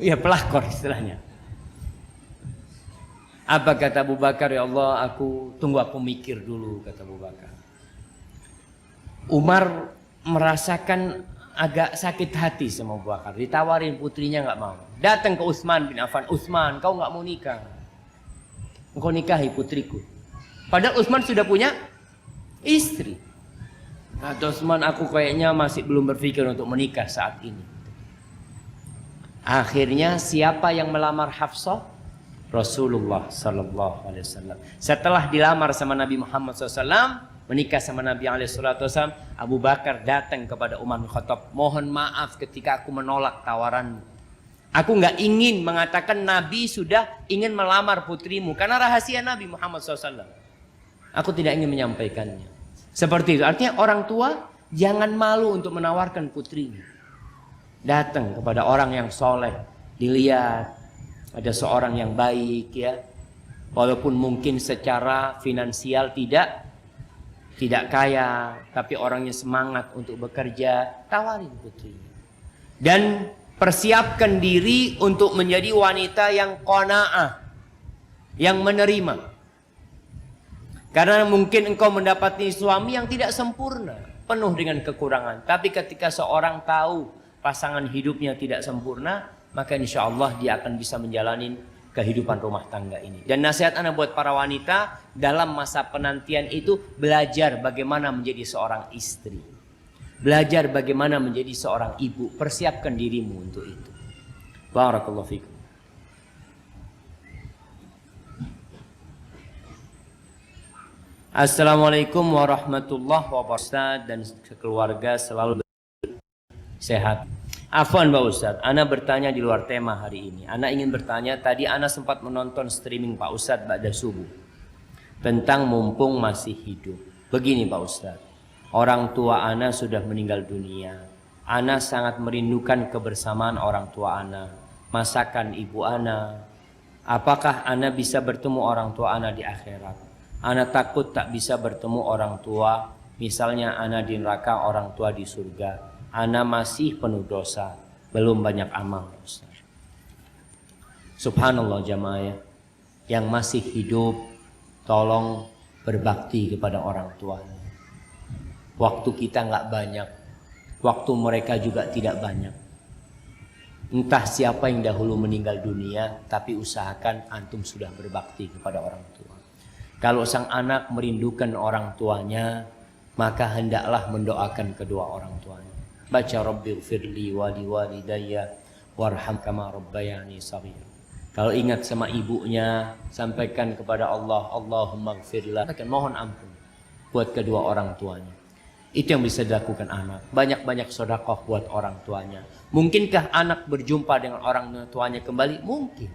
Iya, pelakor istilahnya. Apa kata Abu Bakar? Ya Allah, tunggu aku mikir dulu, kata Abu Bakar. Umar merasakan agak sakit hati sama Abu Bakar. Ditawarin putrinya nggak mau. Datang ke Utsman bin Affan. Utsman, kau nggak mau nikah? Engkau nikahi putriku. Padahal Utsman sudah punya istri. Kata Utsman, aku kayaknya masih belum berpikir untuk menikah saat ini. Akhirnya siapa yang melamar Hafsah? Rasulullah Sallallahu Alaihi Wasallam. Setelah dilamar sama Nabi Muhammad SAW, menikah sama Nabi SAW, Abu Bakar datang kepada Umar bin Khattab. Mohon maaf ketika aku menolak tawaranmu. Aku nggak ingin mengatakan Nabi sudah ingin melamar putrimu, karena rahasia Nabi Muhammad SAW. Aku tidak ingin menyampaikannya. Seperti itu. Artinya orang tua jangan malu untuk menawarkan putrinya. Datang kepada orang yang soleh, dilihat ada seorang yang baik, ya, walaupun mungkin secara finansial tidak kaya, tapi orangnya semangat untuk bekerja, tawarin putrinya. Dan persiapkan diri untuk menjadi wanita yang qanaah, yang menerima. Karena mungkin engkau mendapati suami yang tidak sempurna, penuh dengan kekurangan. Tapi ketika seorang tahu pasangan hidupnya tidak sempurna, maka insya Allah dia akan bisa menjalani kehidupan rumah tangga ini. Dan nasihat ana buat para wanita, dalam masa penantian itu belajar bagaimana menjadi seorang istri. Belajar bagaimana menjadi seorang ibu. Persiapkan dirimu untuk itu. Barakallahu fikum. Assalamualaikum warahmatullahi wabarakatuh, dan keluarga selalu sehat. Afwan Pak Ustadz, Ana bertanya di luar tema hari ini. Ana ingin bertanya, tadi Ana sempat menonton streaming Pak Ustadz ba'da subuh tentang mumpung masih hidup. Begini Pak Ustadz, orang tua Ana sudah meninggal dunia. Ana sangat merindukan kebersamaan orang tua Ana, masakan ibu Ana. Apakah Ana bisa bertemu orang tua Ana di akhirat? Ana takut tak bisa bertemu orang tua, misalnya Ana di neraka, orang tua di surga. Ana masih penuh dosa, belum banyak amal. Subhanallah jamaah, yang masih hidup, tolong berbakti kepada orang tuanya. Waktu kita nggak banyak, waktu mereka juga tidak banyak. Entah siapa yang dahulu meninggal dunia, tapi usahakan antum sudah berbakti kepada orang tua. Kalau sang anak merindukan orang tuanya, maka hendaklah mendoakan kedua orang tuanya. Baca Rabbighfirli wa liwalidayya warham kama rabbayani shaghira. Kalau ingat sama ibunya, sampaikan kepada Allah, Allahumma gfirlah, mohon ampun buat kedua orang tuanya. Itu yang bisa dilakukan anak. Banyak-banyak sedekah buat orang tuanya. Mungkinkah anak berjumpa dengan orang tuanya kembali? Mungkin.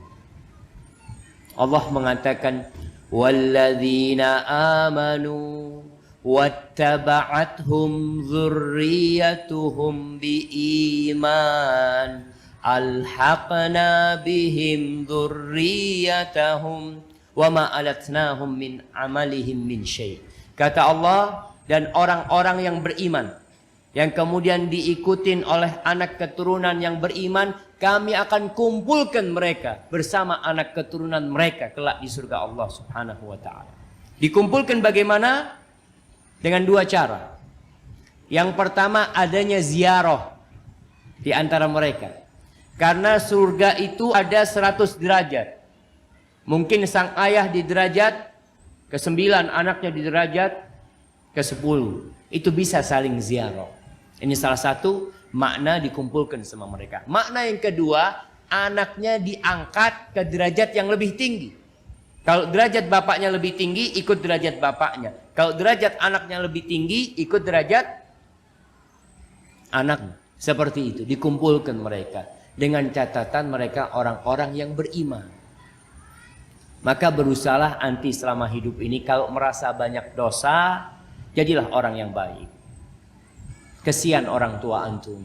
Allah mengatakan, walladzina amanu wattaba'athum dzurriyyatuhum biiman alhaqna bihim dzurriyyatahum wama alatnahum min amalihim min syai'. Kata Allah, dan orang-orang yang beriman yang kemudian diikutin oleh anak keturunan yang beriman, kami akan kumpulkan mereka bersama anak keturunan mereka kelak di surga Allah Subhanahu wa taala. Dikumpulkan bagaimana? Dengan dua cara. Yang pertama, adanya ziarah di antara mereka. Karena surga itu ada 100 derajat. Mungkin sang ayah di derajat ke-9, anaknya di derajat ke-10. Itu bisa saling ziarah. Ini salah satu makna dikumpulkan sama mereka. Makna yang kedua, anaknya diangkat ke derajat yang lebih tinggi. Kalau derajat bapaknya lebih tinggi, ikut derajat bapaknya. Kalau derajat anaknya lebih tinggi, ikut derajat anaknya. Seperti itu, dikumpulkan mereka. Dengan catatan mereka orang-orang yang beriman. Maka berusahalah anti selama hidup ini, kalau merasa banyak dosa, jadilah orang yang baik. Kesian orang tua antum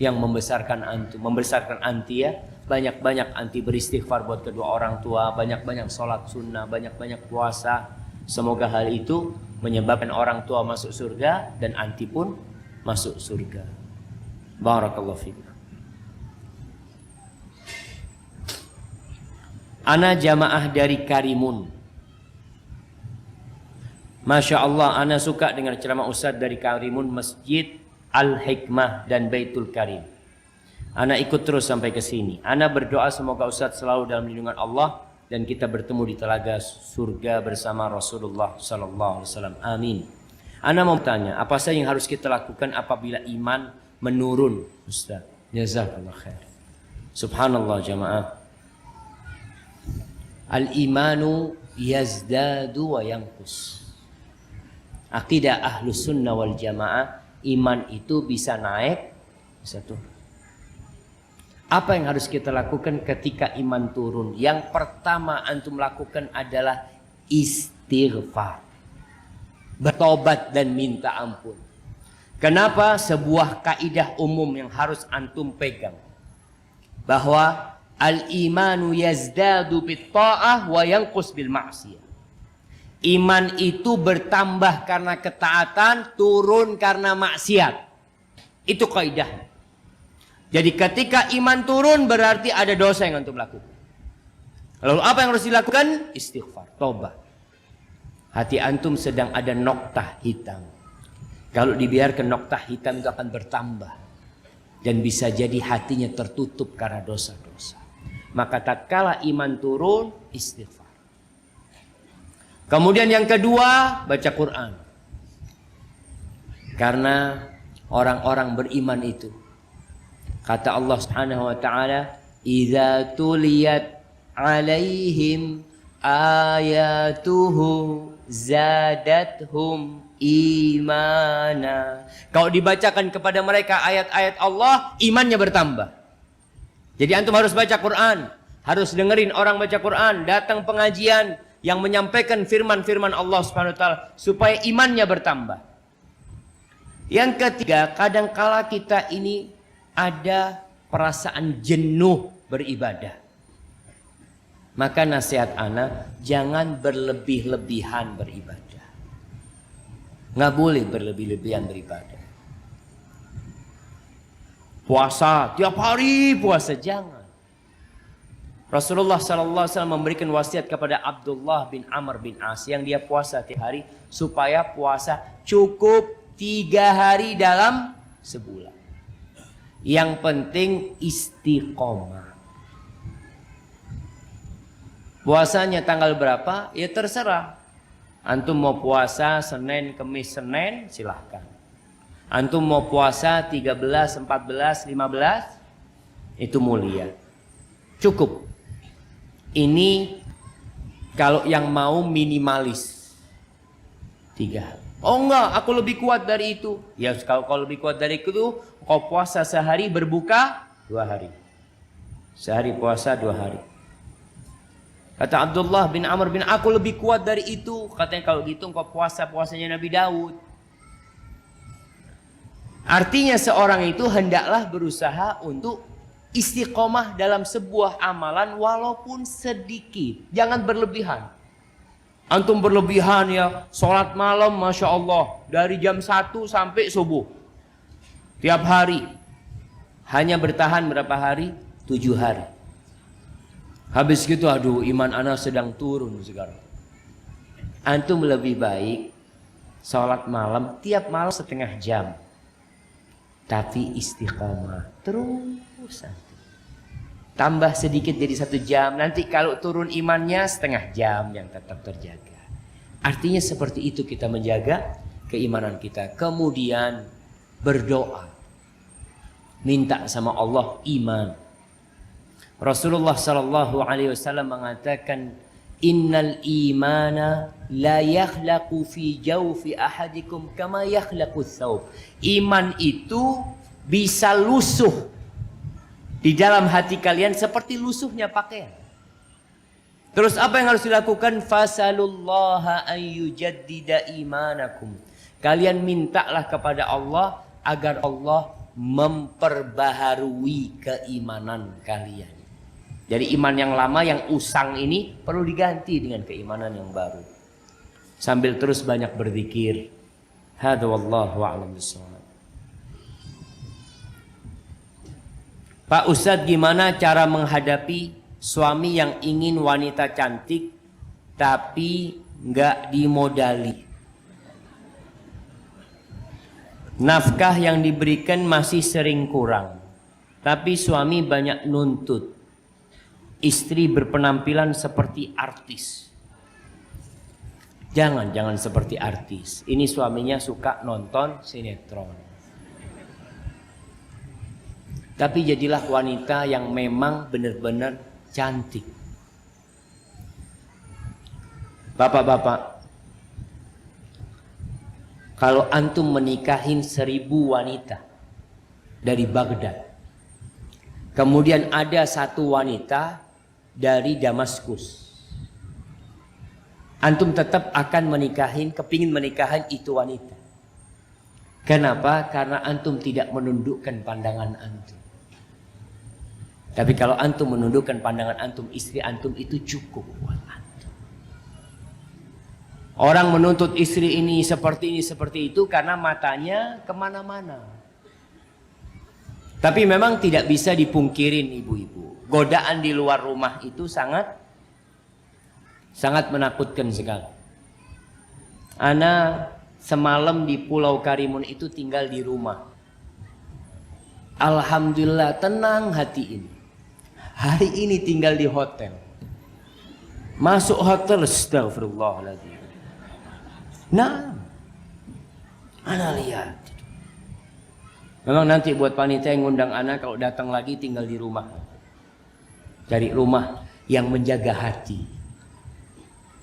yang membesarkan antum, membesarkan anti ya. Banyak-banyak anti beristighfar buat kedua orang tua, banyak-banyak sholat sunnah, banyak-banyak puasa. Semoga hal itu menyebabkan orang tua masuk surga dan anti pun masuk surga. Barakallahu fikum. Ana jamaah dari Karimun. Masya Allah, ana suka dengan ceramah Ustadz dari Karimun, Masjid Al-Hikmah dan Baitul Karim. Ana ikut terus sampai ke sini. Ana berdoa semoga Ustadz selalu dalam lindungan Allah dan kita bertemu di telaga surga bersama Rasulullah sallallahu alaihi wasallam. Amin. Ana mau tanya, apa saja yang harus kita lakukan apabila iman menurun, Ustaz? Jazakallah khair. Subhanallah jamaah. Al-imanu yazdadu wa yanqus. Akidah Ahlus Sunnah wal Jamaah, iman itu bisa naik, bisa turun. Apa yang harus kita lakukan ketika iman turun? Yang pertama antum lakukan adalah istighfar. Bertobat dan minta ampun. Kenapa? Sebuah kaidah umum yang harus antum pegang. Bahwa al-imanu yazdadu bit-ta'ah wa yanqus bil ma'siyah. Iman itu bertambah karena ketaatan, turun karena maksiat. Itu kaidahnya. Jadi ketika iman turun berarti ada dosa yang antum lakukan. Lalu apa yang harus dilakukan? Istighfar, tobat. Hati antum sedang ada noktah hitam. Kalau dibiarkan noktah hitam itu akan bertambah. Dan bisa jadi hatinya tertutup karena dosa-dosa. Maka tatkala iman turun, istighfar. Kemudian yang kedua, baca Quran. Karena orang-orang beriman itu, kata Allah Subhanahu wa taala, "Idza tuliyat 'alaihim ayatuhu zadathum imana." Kalau dibacakan kepada mereka ayat-ayat Allah, imannya bertambah. Jadi antum harus baca Quran, harus dengerin orang baca Quran, datang pengajian yang menyampaikan firman-firman Allah Subhanahu wa taala supaya imannya bertambah. Yang ketiga, kadangkala kita ini ada perasaan jenuh beribadah. Maka nasihat ana, jangan berlebih-lebihan beribadah. Nggak boleh berlebih-lebihan beribadah. Puasa, tiap hari puasa, jangan. Rasulullah SAW memberikan wasiat kepada Abdullah bin Amr bin As yang dia puasa tiap hari supaya puasa cukup 3 hari dalam sebulan. Yang penting istiqomah. Puasanya tanggal berapa? Ya terserah. Antum mau puasa Senin, Kamis, Senin, silahkan. Antum mau puasa 13, 14, 15, itu mulia. Cukup. Ini kalau yang mau minimalis 3 hari. Oh enggak, aku lebih kuat dari itu. Ya kalau lebih kuat dari itu, kau puasa sehari berbuka 2 hari. Sehari puasa 2 hari. Kata Abdullah bin Amr bin, aku lebih kuat dari itu. Katanya kalau gitu engkau puasanya Nabi Daud. Artinya seorang itu hendaklah berusaha untuk istiqomah dalam sebuah amalan walaupun sedikit. Jangan berlebihan. Antum berlebihan ya, sholat malam Masya Allah. Dari jam 1 sampai subuh. Tiap hari. Hanya bertahan berapa hari? 7 hari. Habis gitu aduh iman ana sedang turun sekarang. Antum lebih baik sholat malam tiap malam setengah jam. Tapi istiqamah terus antum. Tambah sedikit jadi 1 jam. Nanti kalau turun imannya setengah jam yang tetap terjaga. Artinya seperti itu kita menjaga keimanan kita. Kemudian berdoa. Minta sama Allah iman. Rasulullah sallallahu alaihi wasallam mengatakan, innal imana la yakhlaqu fi jawfi ahadikum kama yakhlaqu thawb. Iman itu bisa lusuh di dalam hati kalian seperti lusuhnya pakaian. Terus apa yang harus dilakukan? Fasalullaha an yujaddida imanakum. Kalian mintalah kepada Allah agar Allah memperbaharui keimanan kalian. Jadi iman yang lama yang usang ini perlu diganti dengan keimanan yang baru. Sambil terus banyak berzikir. Hadza wallahu a'lam bishawab. Pak Ustadz, gimana cara menghadapi suami yang ingin wanita cantik tapi nggak dimodali? Nafkah yang diberikan masih sering kurang, tapi suami banyak nuntut. Istri berpenampilan seperti artis. Jangan seperti artis. Ini suaminya suka nonton sinetron. Tapi jadilah wanita yang memang benar-benar cantik. Bapak-bapak, kalau antum menikahin 1000 wanita dari Baghdad, kemudian ada 1 wanita dari Damaskus, antum tetap akan kepingin menikahin itu wanita. Kenapa? Karena antum tidak menundukkan pandangan antum. Tapi kalau antum menundukkan pandangan antum, istri antum itu cukup buat antum. Orang menuntut istri ini seperti itu karena matanya kemana-mana. Tapi memang tidak bisa dipungkirin ibu-ibu. Godaan di luar rumah itu sangat menakutkan sekali. Ana semalam di Pulau Karimun itu tinggal di rumah. Alhamdulillah tenang hati ini. Hari ini tinggal di hotel. Masuk hotel, astagfirullahaladzim. Nah, ana lihat. Memang nanti buat panitia yang ngundang ana kalau datang lagi tinggal di rumah. Cari rumah yang menjaga hati.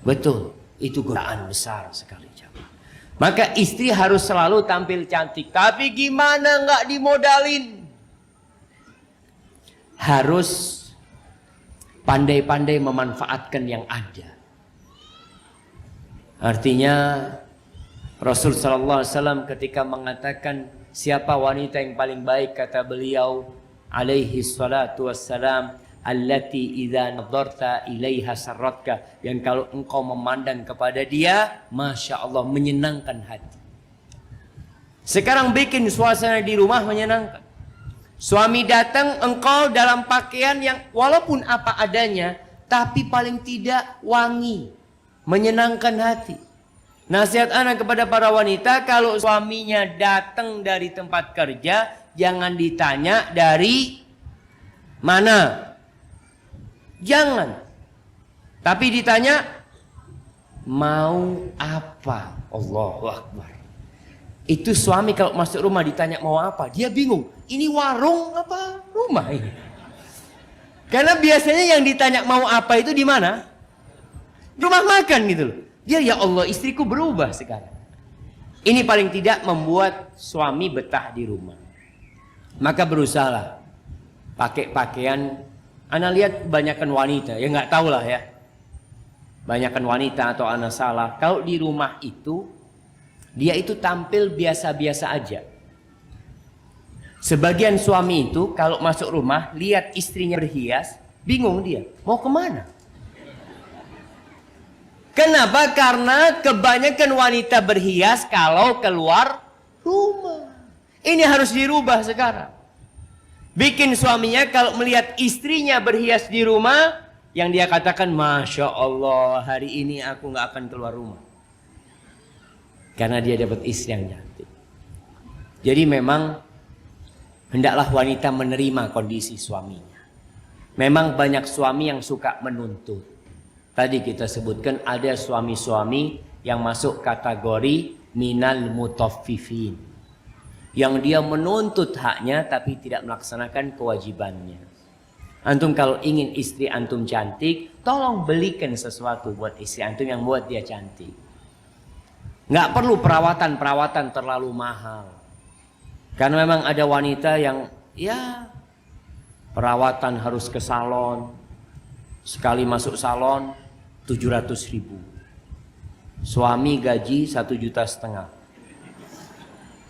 Betul, itu godaan besar sekali. Maka istri harus selalu tampil cantik. Tapi gimana nggak dimodalin? Harus pandai-pandai memanfaatkan yang ada. Artinya Rasul sallallahu alaihi wasallam ketika mengatakan siapa wanita yang paling baik, kata beliau alaihi salatu wassalam, allati idza nadarta ilaiha sarratka, yang kalau engkau memandang kepada dia, masya Allah menyenangkan hati. Sekarang bikin suasana di rumah menyenangkan. Suami datang, engkau dalam pakaian yang walaupun apa adanya, tapi paling tidak wangi, menyenangkan hati. Nasihat anak kepada para wanita, kalau suaminya datang dari tempat kerja, jangan ditanya dari mana. Jangan. Tapi ditanya mau apa? Allahu Akbar. Itu suami kalau masuk rumah ditanya mau apa, dia bingung. Ini warung apa rumah ini? Karena biasanya yang ditanya mau apa itu di mana? Rumah makan gitu loh. Dia, ya Allah, istriku berubah sekarang. Ini paling tidak membuat suami betah di rumah. Maka berusahalah pakai pakaian. Ana lihat kebanyakan wanita, ya nggak tahu lah ya. Banyakkan wanita atau anak salah. Kalau di rumah itu, dia itu tampil biasa-biasa aja. Sebagian suami itu kalau masuk rumah, lihat istrinya berhias, bingung dia, mau kemana? Kenapa? Karena kebanyakan wanita berhias kalau keluar rumah. Ini harus dirubah sekarang. Bikin suaminya kalau melihat istrinya berhias di rumah, yang dia katakan, Masya Allah, hari ini aku gak akan keluar rumah. Karena dia dapat istri yang cantik. Jadi memang hendaklah wanita menerima kondisi suaminya. Memang banyak suami yang suka menuntut. Tadi kita sebutkan ada suami-suami yang masuk kategori minal mutaffifin. Yang dia menuntut haknya tapi tidak melaksanakan kewajibannya. Antum kalau ingin istri antum cantik, tolong belikan sesuatu buat istri antum yang buat dia cantik. Nggak perlu perawatan-perawatan terlalu mahal. Karena memang ada wanita yang ya perawatan harus ke salon. Sekali masuk salon 700.000. Suami gaji 1,5 juta.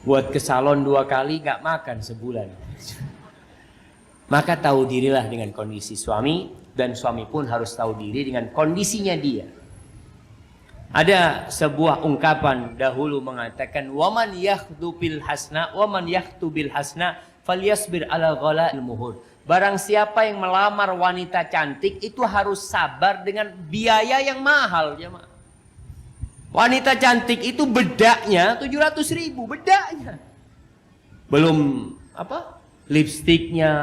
Buat ke salon 2 kali gak makan sebulan. Maka tahu dirilah dengan kondisi suami. Dan suami pun harus tahu diri dengan kondisinya dia. Ada sebuah ungkapan dahulu mengatakan, waman yakhdu bil hasna waman yakhtu bil hasna falyasbir ala ghala'il muhur. Barang siapa yang melamar wanita cantik itu harus sabar dengan biaya yang mahal, jemaah. Wanita cantik itu bedaknya 700.000, bedaknya. Belum apa? Lipstiknya,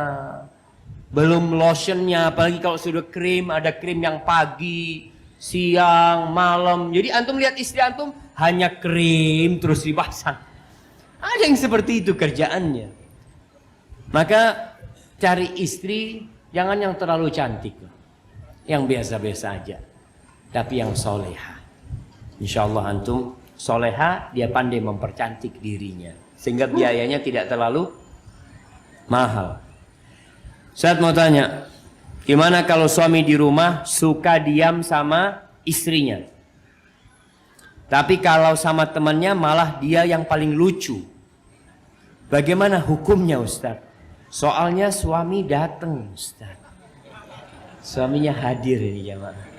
belum lotionnya, apalagi kalau sudah krim, ada krim yang pagi, siang, malam. Jadi antum lihat istri antum hanya krim terus dipasang. Ada yang seperti itu kerjaannya. Maka cari istri jangan yang terlalu cantik, yang biasa-biasa aja, tapi yang soleha. Insya Allah antum soleha, dia pandai mempercantik dirinya, sehingga biayanya tidak terlalu mahal. Saya mau tanya, gimana kalau suami di rumah suka diam sama istrinya, tapi kalau sama temannya malah dia yang paling lucu? Bagaimana hukumnya Ustaz? Soalnya suami datang Ustaz. Suaminya hadir ini jamaah.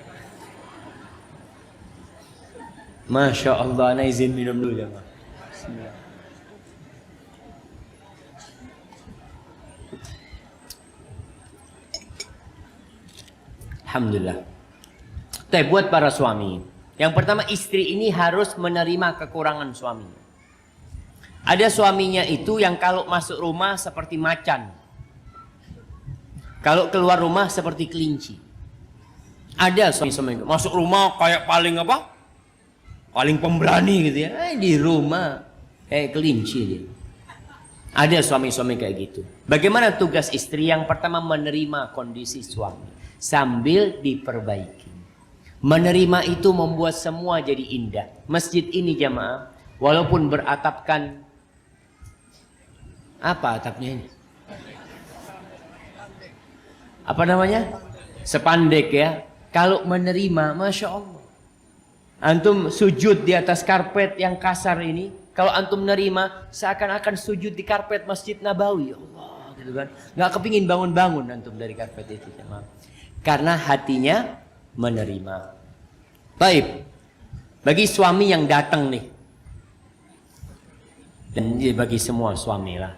Masya Allah, ana izin minum dulu jamaah. Bismillah. Alhamdulillah. Tapi buat para suami, yang pertama istri ini harus menerima kekurangan suaminya. Ada suaminya itu yang kalau masuk rumah seperti macan, kalau keluar rumah seperti kelinci. Ada suami-suami masuk rumah kayak paling apa? Paling pemberani gitu ya. Di rumah kayak kelinci dia. Ada suami-suami kayak gitu. Bagaimana tugas istri? Yang pertama menerima kondisi suami sambil diperbaiki. Menerima itu membuat semua jadi indah. Masjid ini jamaah, walaupun beratapkan apa atapnya ini? Apa namanya? Sepandek ya. Kalau menerima, Masya Allah. Antum sujud di atas karpet yang kasar ini, kalau antum menerima, seakan-akan sujud di karpet Masjid Nabawi. Allah, gitu kan? Nggak kepingin bangun-bangun antum dari karpet itu. Karena hatinya menerima. Baik. Bagi suami yang datang nih, dan bagi semua suami lah,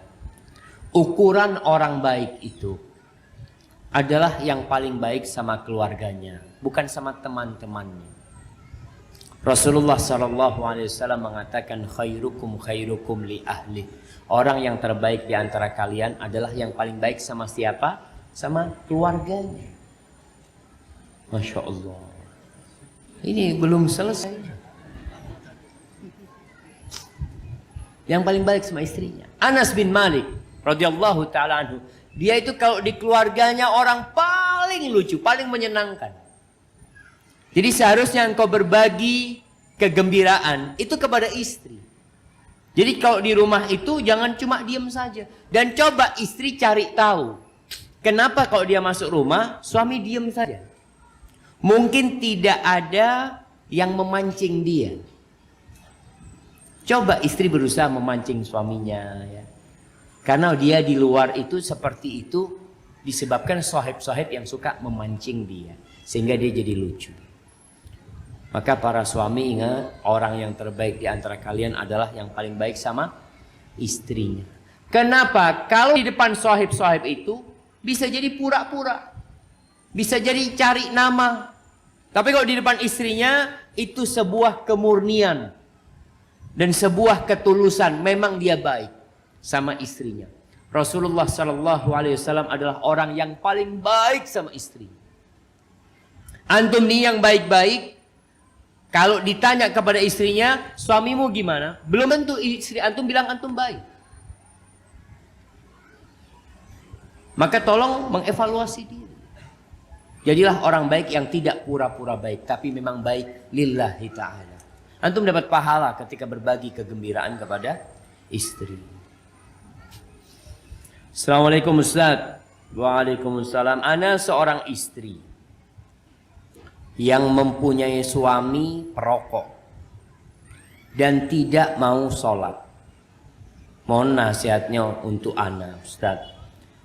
ukuran orang baik itu adalah yang paling baik sama keluarganya, bukan sama teman-temannya. Rasulullah SAW mengatakan khairukum khairukum li ahli. Orang yang terbaik di antara kalian adalah yang paling baik sama siapa? Sama keluarganya. Masya Allah. Ini belum selesai. Yang paling baik sama istrinya. Anas bin Malik radhiyallahu taala anhu, dia itu kalau di keluarganya orang paling lucu, paling menyenangkan. Jadi seharusnya engkau berbagi kegembiraan itu kepada istri. Jadi kalau di rumah itu jangan cuma diam saja. Dan coba istri cari tahu, kenapa kalau dia masuk rumah suami diam saja. Mungkin tidak ada yang memancing dia. Coba istri berusaha memancing suaminya ya. Karena dia di luar itu seperti itu disebabkan sohib-sohib yang suka memancing dia. Sehingga dia jadi lucu. Maka para suami ingat, orang yang terbaik di antara kalian adalah yang paling baik sama istrinya. Kenapa? Kalau di depan sohib-sohib itu bisa jadi pura-pura. Bisa jadi cari nama. Tapi kalau di depan istrinya itu sebuah kemurnian. Dan sebuah ketulusan. Memang dia baik sama istrinya. Rasulullah SAW adalah orang yang paling baik sama istri. Antum nih yang baik-baik, kalau ditanya kepada istrinya, suamimu gimana? Belum tentu istri antum bilang antum baik. Maka tolong mengevaluasi diri. Jadilah orang baik yang tidak pura-pura baik, tapi memang baik lillahi ta'ala. Antum dapat pahala ketika berbagi kegembiraan kepada istri. Assalamualaikum Ustaz. Waalaikumsalam. Ana seorang istri yang mempunyai suami perokok dan tidak mau sholat. Mohon nasihatnya untuk ana Ustaz.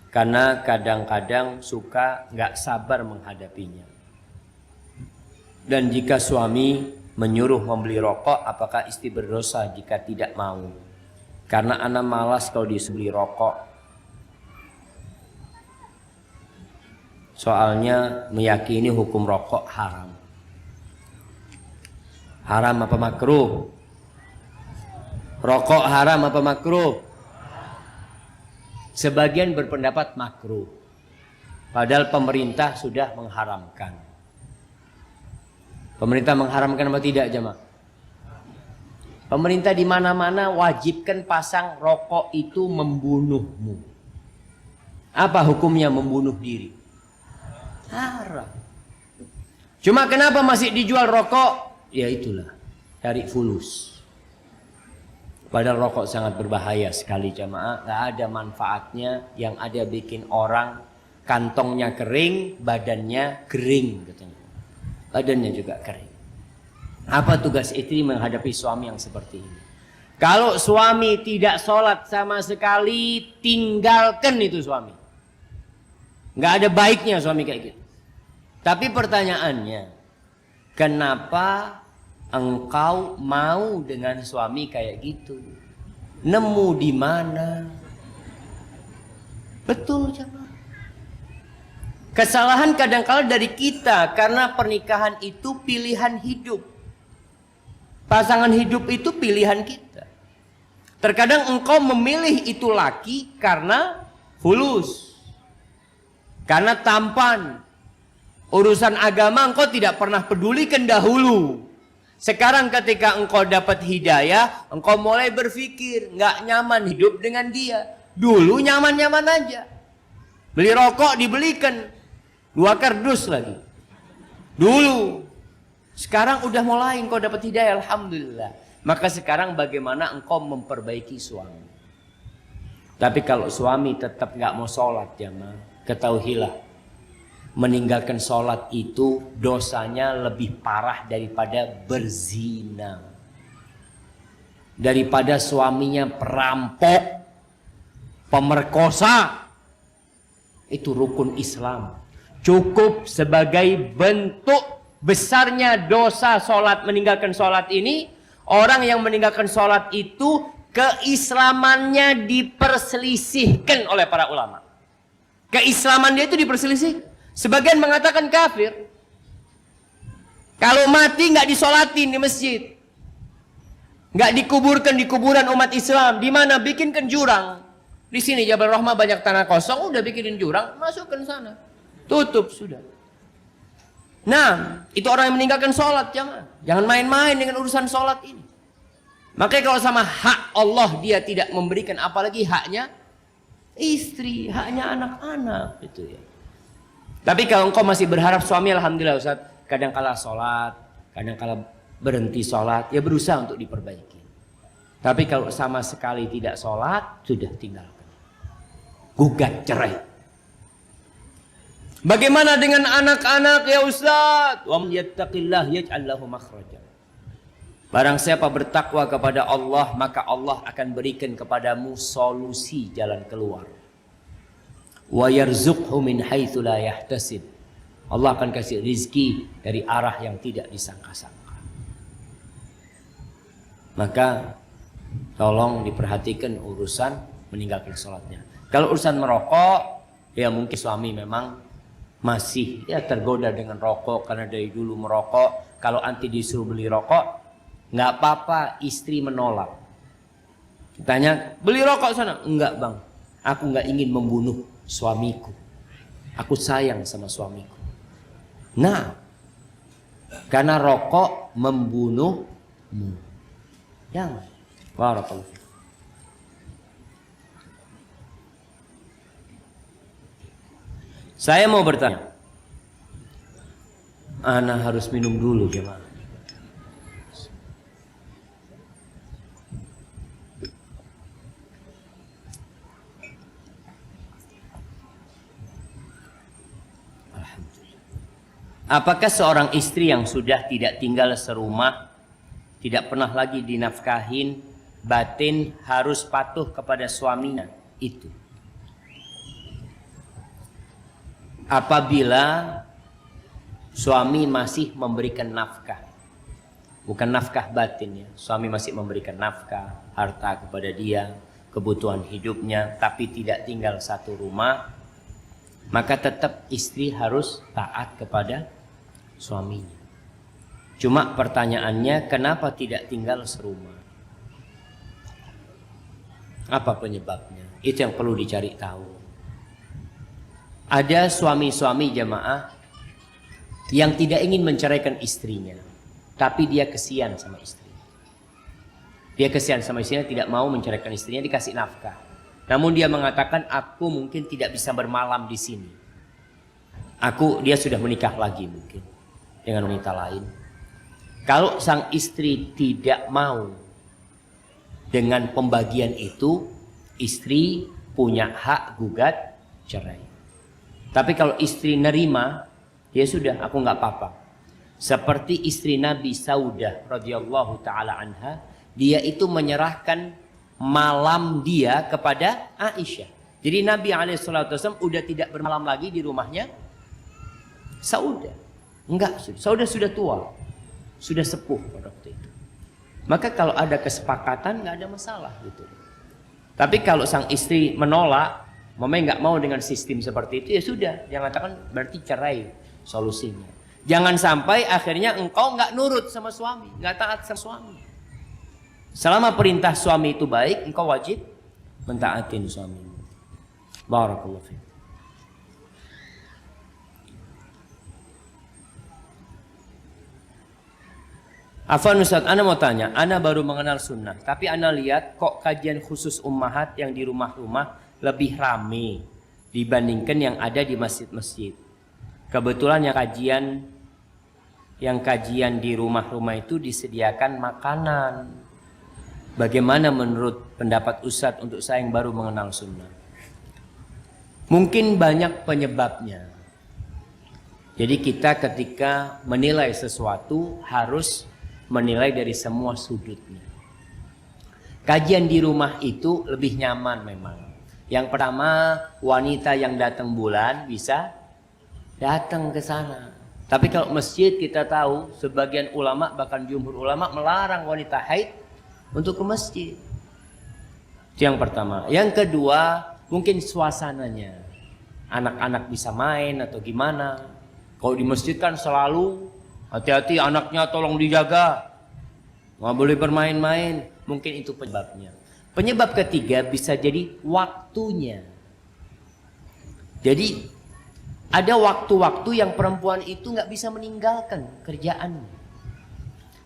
Karena kadang-kadang suka nggak sabar menghadapinya. Dan jika suami menyuruh membeli rokok, apakah istri berdosa jika tidak mau? Karena ana malas kalau disuruh beli rokok. Soalnya meyakini hukum rokok haram. Haram apa makruh? Rokok haram apa makruh? Sebagian berpendapat makruh. Padahal pemerintah sudah mengharamkan. Pemerintah mengharamkan apa tidak, jemaah? Pemerintah di mana-mana wajibkan pasang rokok itu membunuhmu. Apa hukumnya membunuh diri? Haram. Cuma kenapa masih dijual rokok? Ya itulah, cari fulus. Padahal rokok sangat berbahaya sekali jamaah. Gak ada manfaatnya. Yang ada bikin orang kantongnya kering, badannya kering katanya. Badannya juga kering. Apa tugas istri menghadapi suami yang seperti ini? Kalau suami tidak sholat sama sekali, tinggalkan itu suami. Nggak ada baiknya suami kayak gitu. Tapi pertanyaannya, kenapa engkau mau dengan suami kayak gitu? Nemu di mana? Betul jemaah. Kesalahan kadang-kala dari kita karena pernikahan itu pilihan hidup. Pasangan hidup itu pilihan kita. Terkadang engkau memilih itu laki karena fulus. Karena tampan. Urusan agama engkau tidak pernah pedulikan dahulu. Sekarang ketika engkau dapat hidayah, engkau mulai berpikir nggak nyaman hidup dengan dia. Dulu nyaman-nyaman aja. Beli rokok dibelikan 2 kardus lagi. Dulu. Sekarang udah mulai engkau dapat hidayah, alhamdulillah. Maka sekarang bagaimana engkau memperbaiki suami? Tapi kalau suami tetap nggak mau sholat jamaah, ketahuilah. Meninggalkan sholat itu dosanya lebih parah daripada berzina. Daripada suaminya perampok, pemerkosa. Itu rukun Islam. Cukup sebagai bentuk besarnya dosa sholat, meninggalkan sholat ini. Orang yang meninggalkan sholat itu keislamannya diperselisihkan oleh para ulama. Keislaman dia itu diperselisihkan. Sebagian mengatakan kafir. Kalau mati nggak disolatin di masjid, nggak dikuburkan di kuburan umat Islam. Di mana? Bikinkan jurang. Di sini Jabal Rahmah banyak tanah kosong, udah bikinin jurang, masukkan sana, tutup sudah. Nah, itu orang yang meninggalkan sholat jamaah. Jangan main-main dengan urusan sholat ini. Makanya kalau sama hak Allah dia tidak memberikan, apalagi haknya istri, haknya anak-anak itu ya. Tapi kalau engkau masih berharap suami, alhamdulillah Ustaz, kadang kala sholat, kadang kala berhenti sholat, ya berusaha untuk diperbaiki. Tapi kalau sama sekali tidak sholat, sudah tinggalkan. Gugat cerai. Bagaimana dengan anak-anak ya Ustaz? Wa man yattaqillah yaj'al lahu makhraja. Barang siapa bertakwa kepada Allah, maka Allah akan berikan kepadamu solusi jalan keluar. Wa yarzuqhu min haitsu la yahtasib. Allah akan kasih rizki dari arah yang tidak disangka-sangka. Maka tolong diperhatikan urusan meninggalkan sholatnya. Kalau urusan merokok, ya mungkin suami memang masih ya tergoda dengan rokok karena dari dulu merokok. Kalau anti disuruh beli rokok, nggak apa-apa, istri menolak. Tanya, beli rokok sana? Enggak bang, aku nggak ingin membunuh suamiku. Aku sayang sama suamiku. Nah, karena rokok membunuhmu. Jangan. Barakallahu. Saya mau bertanya. Ana harus minum dulu gimana? Alhamdulillah. Apakah seorang istri yang sudah tidak tinggal serumah, tidak pernah lagi dinafkahin, batin harus patuh kepada suaminya? Itu. Apabila suami masih memberikan nafkah, bukan nafkah batin ya, suami masih memberikan nafkah, harta kepada dia, kebutuhan hidupnya, tapi tidak tinggal satu rumah, maka tetap istri harus taat kepada suaminya. Cuma pertanyaannya, kenapa tidak tinggal serumah? Apa penyebabnya? Itu yang perlu dicari tahu. Ada suami-suami jamaah yang tidak ingin menceraikan istrinya, tapi dia kesian sama istrinya. Dia kesian sama istrinya, tidak mau menceraikan istrinya, dikasih nafkah. Namun dia mengatakan, aku mungkin tidak bisa bermalam di sini. Dia sudah menikah lagi mungkin dengan wanita lain. Kalau sang istri tidak mau dengan pembagian itu, istri punya hak gugat cerai. Tapi kalau istri nerima, ya sudah, aku nggak apa-apa. Seperti istri Nabi Saudah radhiyallahu taala anha, dia itu menyerahkan malam dia kepada Aisyah. Jadi Nabi SAW udah tidak bermalam lagi di rumahnya Saudah. Enggak, Saudah sudah tua, sudah sepuh pada waktu itu. Maka kalau ada kesepakatan nggak ada masalah gitu. Tapi kalau sang istri menolak, mama nggak mau dengan sistem seperti itu, ya sudah, jangan katakan berarti cerai solusinya. Jangan sampai akhirnya engkau nggak nurut sama suami, nggak taat sama suami. Selama perintah suami itu baik, engkau wajib mentaatin suamimu. Barakallahu fiik. Afwan Ustaz, ana mau tanya, ana baru mengenal sunnah, tapi ana lihat kok kajian khusus ummahat yang di rumah-rumah lebih rame dibandingkan yang ada di masjid-masjid. Kebetulan yang kajian di rumah-rumah itu disediakan makanan. Bagaimana menurut pendapat Ustaz untuk saya yang baru mengenal sunnah? Mungkin banyak penyebabnya. Jadi kita ketika menilai sesuatu harus menilai dari semua sudutnya. Kajian di rumah itu lebih nyaman memang. Yang pertama, wanita yang datang bulan bisa datang ke sana. Tapi kalau masjid kita tahu sebagian ulama, bahkan jumhur ulama melarang wanita haid untuk ke masjid. Itu yang pertama. Yang kedua, mungkin suasananya. Anak-anak bisa main atau gimana. Kalau di masjid kan selalu hati-hati, anaknya tolong dijaga, nggak boleh bermain-main. Mungkin itu penyebabnya. Penyebab ketiga bisa jadi waktunya. Jadi ada waktu-waktu yang perempuan itu nggak bisa meninggalkan kerjaannya.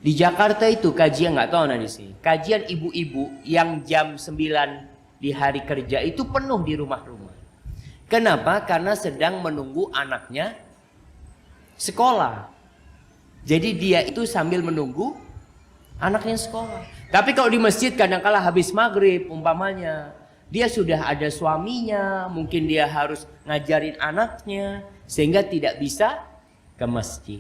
Di Jakarta itu kajian, nggak tahu di sini, kajian ibu-ibu yang jam 9 di hari kerja itu penuh di rumah-rumah. Kenapa? Karena sedang menunggu anaknya sekolah. Jadi dia itu sambil menunggu anaknya sekolah. Tapi kalau di masjid kadang-kala habis maghrib umpamanya, dia sudah ada suaminya, mungkin dia harus ngajarin anaknya, sehingga tidak bisa ke masjid.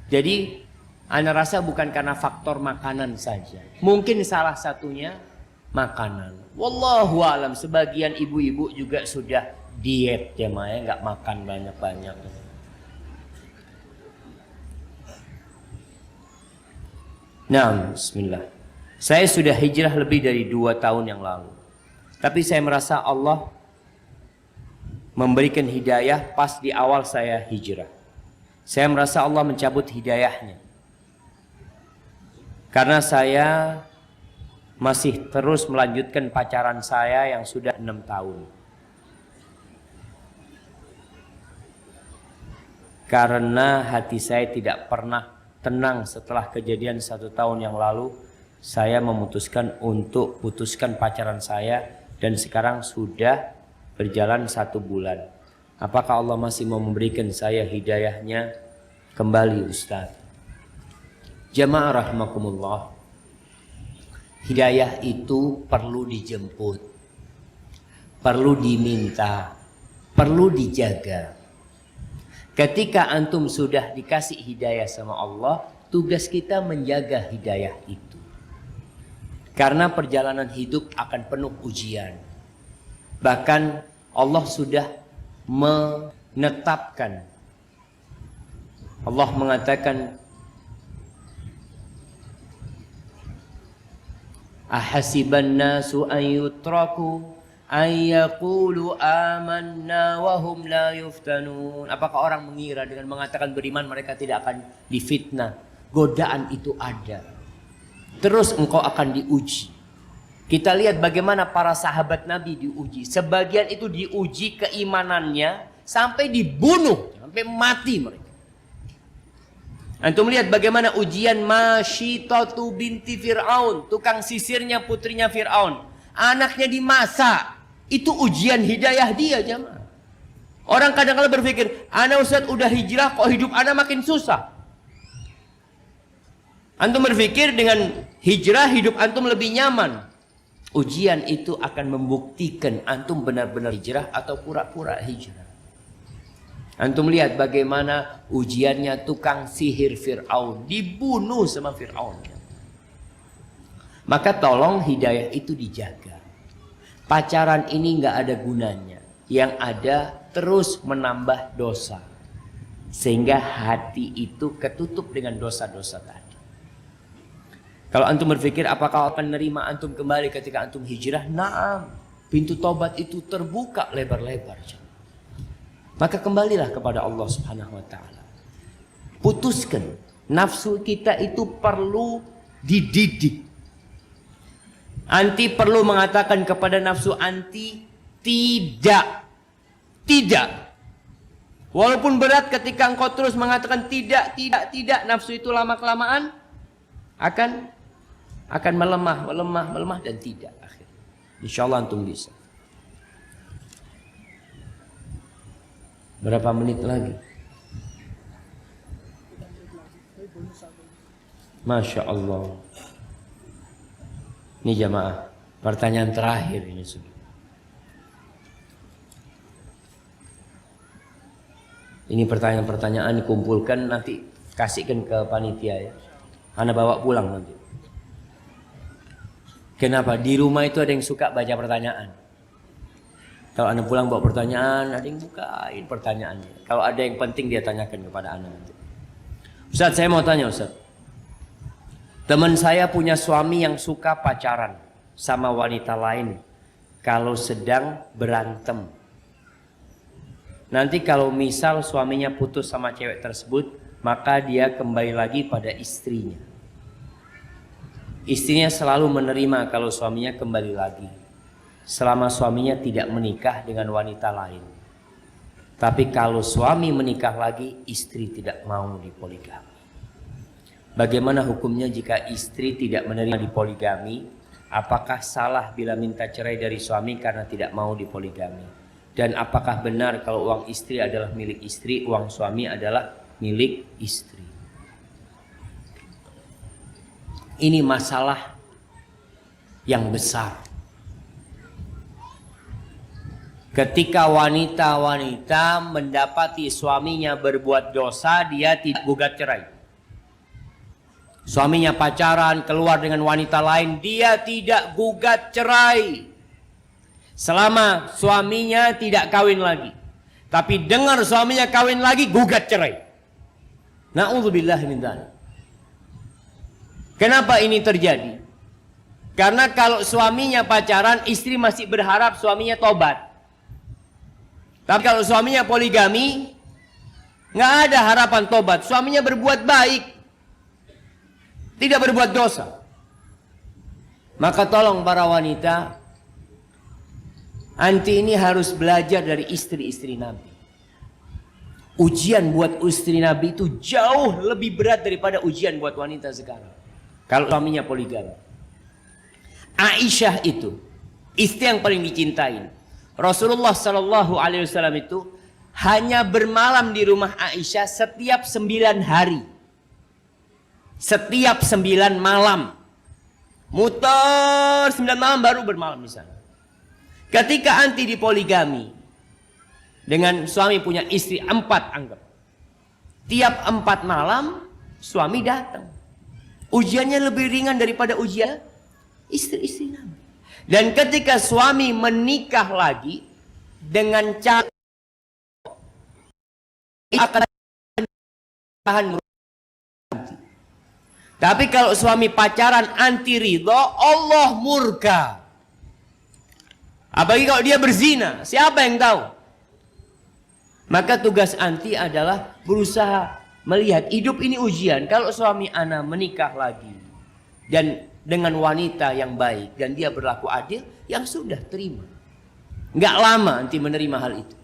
Jadi ana rasa bukan karena faktor makanan saja. Mungkin salah satunya makanan. Wallahu alam, sebagian ibu-ibu juga sudah diet ya Maya, nggak makan banyak-banyak. Nah, bismillah. Saya sudah hijrah lebih dari 2 tahun yang lalu. Tapi saya merasa Allah memberikan hidayah pas di awal saya hijrah. Saya merasa Allah mencabut hidayahnya. Karena saya masih terus melanjutkan pacaran saya yang sudah 6 tahun. Karena hati saya tidak pernah tenang setelah kejadian 1 tahun yang lalu, saya memutuskan untuk putuskan pacaran saya dan sekarang sudah berjalan 1 bulan. Apakah Allah masih mau memberikan saya hidayahnya kembali Ustaz? Jamaah rahimakumullah, hidayah itu perlu dijemput, perlu diminta, perlu dijaga. Ketika antum sudah dikasih hidayah sama Allah, tugas kita menjaga hidayah itu. Karena perjalanan hidup akan penuh ujian. Bahkan Allah sudah menetapkan. Allah mengatakan, ahasiban nasu an yutraku an yaqulu amanna wa hum la yuftanun. Apakah orang mengira dengan mengatakan beriman mereka tidak akan difitnah? Godaan itu ada. Terus engkau akan diuji. Kita lihat bagaimana para sahabat Nabi diuji. Sebagian itu diuji keimanannya sampai dibunuh, sampai mati mereka. Antum lihat bagaimana ujian Masyitatu binti Fir'aun, tukang sisirnya putrinya Fir'aun. Anaknya dimasak. Itu ujian hidayah dia jemaah. Orang kadang-kadang berpikir, ana Ustaz udah hijrah kok hidup ana makin susah. Antum berpikir dengan hijrah hidup antum lebih nyaman. Ujian itu akan membuktikan antum benar-benar hijrah atau pura-pura hijrah. Antum lihat bagaimana ujiannya tukang sihir Fir'aun. Dibunuh sama Fir'aun. Maka tolong hidayah itu dijaga. Pacaran ini nggak ada gunanya. Yang ada terus menambah dosa. Sehingga hati itu ketutup dengan dosa-dosa tadi. Kalau antum berpikir apakah akan menerima antum kembali ketika antum hijrah? Naam. Pintu tobat itu terbuka lebar-lebar. Maka kembalilah kepada Allah Subhanahu wa taala. Putuskan, nafsu kita itu perlu dididik. Anti perlu mengatakan kepada nafsu anti tidak. Tidak. Walaupun berat ketika engkau terus mengatakan tidak, nafsu itu lama-kelamaan akan melemah dan tidak akhirnya. Insyaallah antum bisa. Berapa menit lagi? Masya Allah. Ini jamaah, pertanyaan terakhir ini sudah. Ini pertanyaan-pertanyaan dikumpulkan nanti kasihkan ke panitia ya. Anda bawa pulang nanti. Kenapa? Di rumah itu ada yang suka baca pertanyaan. Kalau Anda pulang bawa pertanyaan, ada yang bukain pertanyaannya. Kalau ada yang penting dia tanyakan kepada Anda nanti. Ustaz, saya mau tanya Ustaz. Teman saya punya suami yang suka pacaran sama wanita lain kalau sedang berantem. Nanti kalau misal suaminya putus sama cewek tersebut, maka dia kembali lagi pada istrinya. Istrinya selalu menerima kalau suaminya kembali lagi. Selama suaminya tidak menikah dengan wanita lain. Tapi kalau suami menikah lagi, istri tidak mau dipoligami. Bagaimana hukumnya jika istri tidak menerima dipoligami? Apakah salah bila minta cerai dari suami karena tidak mau dipoligami? Dan apakah benar kalau uang istri adalah milik istri, uang suami adalah milik istri? Ini masalah yang besar. Ketika wanita-wanita mendapati suaminya berbuat dosa, dia tidak gugat cerai. Suaminya pacaran, keluar dengan wanita lain, dia tidak gugat cerai. Selama suaminya tidak kawin lagi. Tapi dengar suaminya kawin lagi, gugat cerai. Na'udzubillah min dzalik. Kenapa ini terjadi? Karena kalau suaminya pacaran, istri masih berharap suaminya tobat. Tapi kalau suaminya poligami, nggak ada harapan tobat. Suaminya berbuat baik, tidak berbuat dosa. Maka tolong para wanita, anti ini harus belajar dari istri-istri Nabi. Ujian buat istri Nabi itu jauh lebih berat daripada ujian buat wanita sekarang. Kalau suaminya poligami. Aisyah itu istri yang paling dicintai. Rasulullah Sallallahu Alaihi Wasallam itu hanya bermalam di rumah Aisyah setiap 9 hari. Setiap 9 malam. Muter 9 malam baru bermalam di sana. Ketika anti dipoligami, dengan suami punya istri 4 anggap. Tiap 4 malam suami datang. Ujiannya lebih ringan daripada ujian istri-istri Nabi. Dan ketika suami menikah lagi dengan cara akan tahan. Tapi kalau suami pacaran anti ridho, Allah murka. Apalagi kalau dia berzina, siapa yang tahu? Maka tugas anti adalah berusaha melihat hidup ini ujian. Kalau suami ana menikah lagi dan dengan wanita yang baik dan dia berlaku adil, yang sudah terima. Nggak lama nanti menerima hal itu.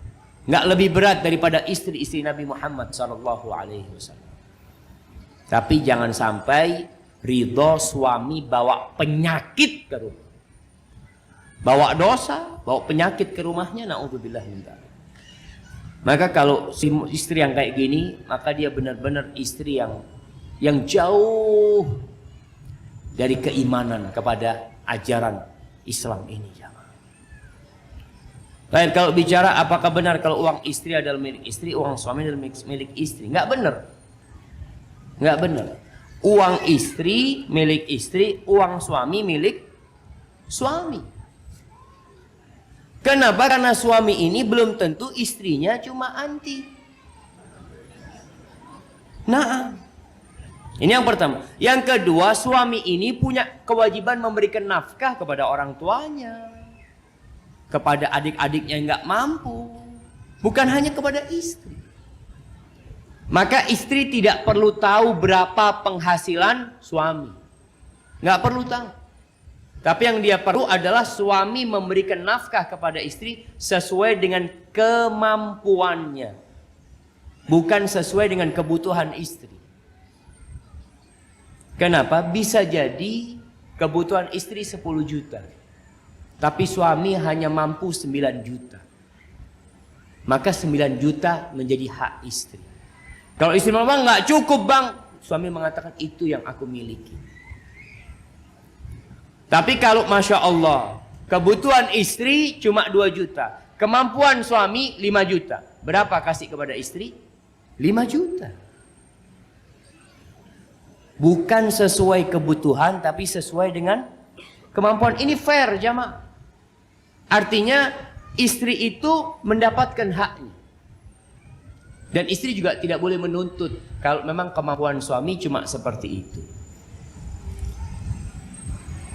Nggak lebih berat daripada istri-istri Nabi Muhammad SAW. Tapi jangan sampai ridho suami bawa penyakit ke rumah, bawa dosa, bawa penyakit ke rumahnya. Na'udzubillah min dzalik. Maka kalau istri yang kayak gini, maka dia benar-benar istri yang jauh dari keimanan kepada ajaran Islam ini. Lain kalau bicara apakah benar kalau uang istri adalah milik istri, uang suami adalah milik istri? Nggak benar. Nggak benar. Uang istri milik istri, uang suami milik suami. Kenapa? Karena suami ini belum tentu istrinya cuma anti. Nah, ini yang pertama. Yang kedua, suami ini punya kewajiban memberikan nafkah kepada orang tuanya, kepada adik-adiknya yang nggak mampu, bukan hanya kepada istri. Maka istri tidak perlu tahu berapa penghasilan suami, nggak perlu tahu. Tapi yang dia perlu adalah suami memberikan nafkah kepada istri sesuai dengan kemampuannya, bukan sesuai dengan kebutuhan istri. Kenapa? Bisa jadi kebutuhan istri 10 juta. Tapi suami hanya mampu 9 juta. Maka 9 juta menjadi hak istri. Kalau istri memang nggak cukup bang, suami mengatakan itu yang aku miliki. Tapi kalau Masya Allah, kebutuhan istri cuma 2 juta. Kemampuan suami 5 juta. Berapa kasih kepada istri? 5 juta. Bukan sesuai kebutuhan, tapi sesuai dengan kemampuan. Ini fair jamaah. Artinya istri itu mendapatkan haknya. Dan istri juga tidak boleh menuntut kalau memang kemampuan suami cuma seperti itu.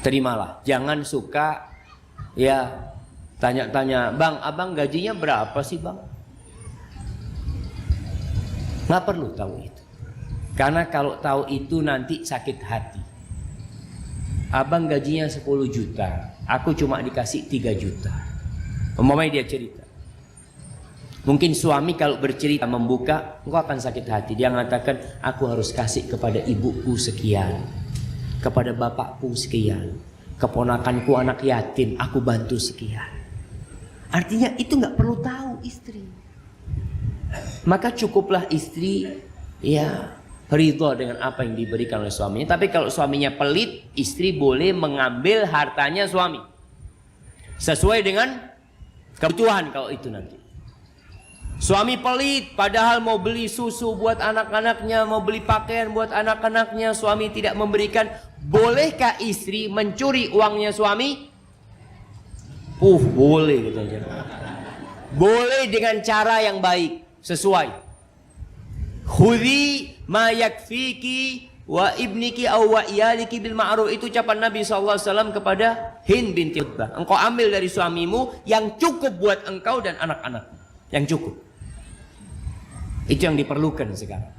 Terimalah. Jangan suka ya tanya-tanya, bang, abang gajinya berapa sih bang? Nggak perlu tahu itu. Karena kalau tahu itu nanti sakit hati. Abang gajinya 10 juta, aku cuma dikasih 3 juta. Umpamanya dia cerita. Mungkin suami kalau bercerita membuka, engkau akan sakit hati. Dia mengatakan, aku harus kasih kepada ibuku sekian, kepada bapakku sekian, keponakanku anak yatim, aku bantu sekian. Artinya itu nggak perlu tahu istri. Maka cukuplah istri ya ridho dengan apa yang diberikan oleh suaminya. Tapi kalau suaminya pelit, istri boleh mengambil hartanya suami sesuai dengan Kebutuhan kalau itu nanti. Suami pelit padahal mau beli susu buat anak-anaknya, mau beli pakaian buat anak-anaknya, suami tidak memberikan. Bolehkah istri mencuri uangnya suami? Boleh katanya. Boleh dengan cara yang baik, sesuai. Khudhi ma yakfiki wa ibniki aw wa iyaliki bil ma'ruf, itu ucapan Nabi SAW kepada Hind binti Utbah. Engkau ambil dari suamimu yang cukup buat engkau dan anak-anak, yang cukup. Itu yang diperlukan sekarang.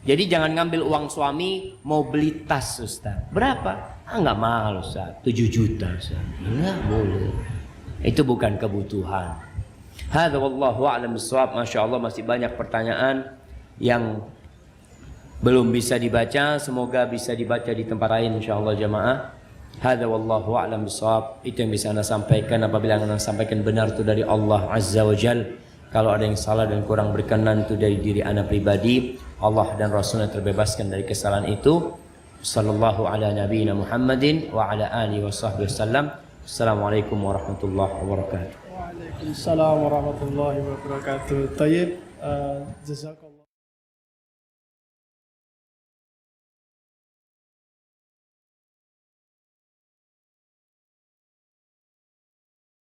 Jadi jangan ngambil uang suami mau beli tas, Ustaz. Berapa? Nggak mahal, Ustaz. 7 juta, Ustaz. Nggak boleh. Itu bukan kebutuhan. Hadza wallahu a'lam bissawab. Masya Allah masih banyak pertanyaan yang belum bisa dibaca. Semoga bisa dibaca di tempat lain insyaallah jamaah. Hadza wallahu a'lam bissawab. Itu yang bisa Anda sampaikan. Apabila Anda sampaikan benar itu dari Allah Azza wa Jalla. Kalau ada yang salah dan kurang berkenan itu dari diri Anda pribadi. Allah dan Rasulnya terbebaskan dari kesalahan itu. Sallallahu ala nabiyina Muhammadin wa ala alihi wa sahbihi wasallam. Assalamualaikum warahmatullahi wabarakatuh. Waalaikumsalam warahmatullahi wabarakatuh. Tayyib, jazakallah.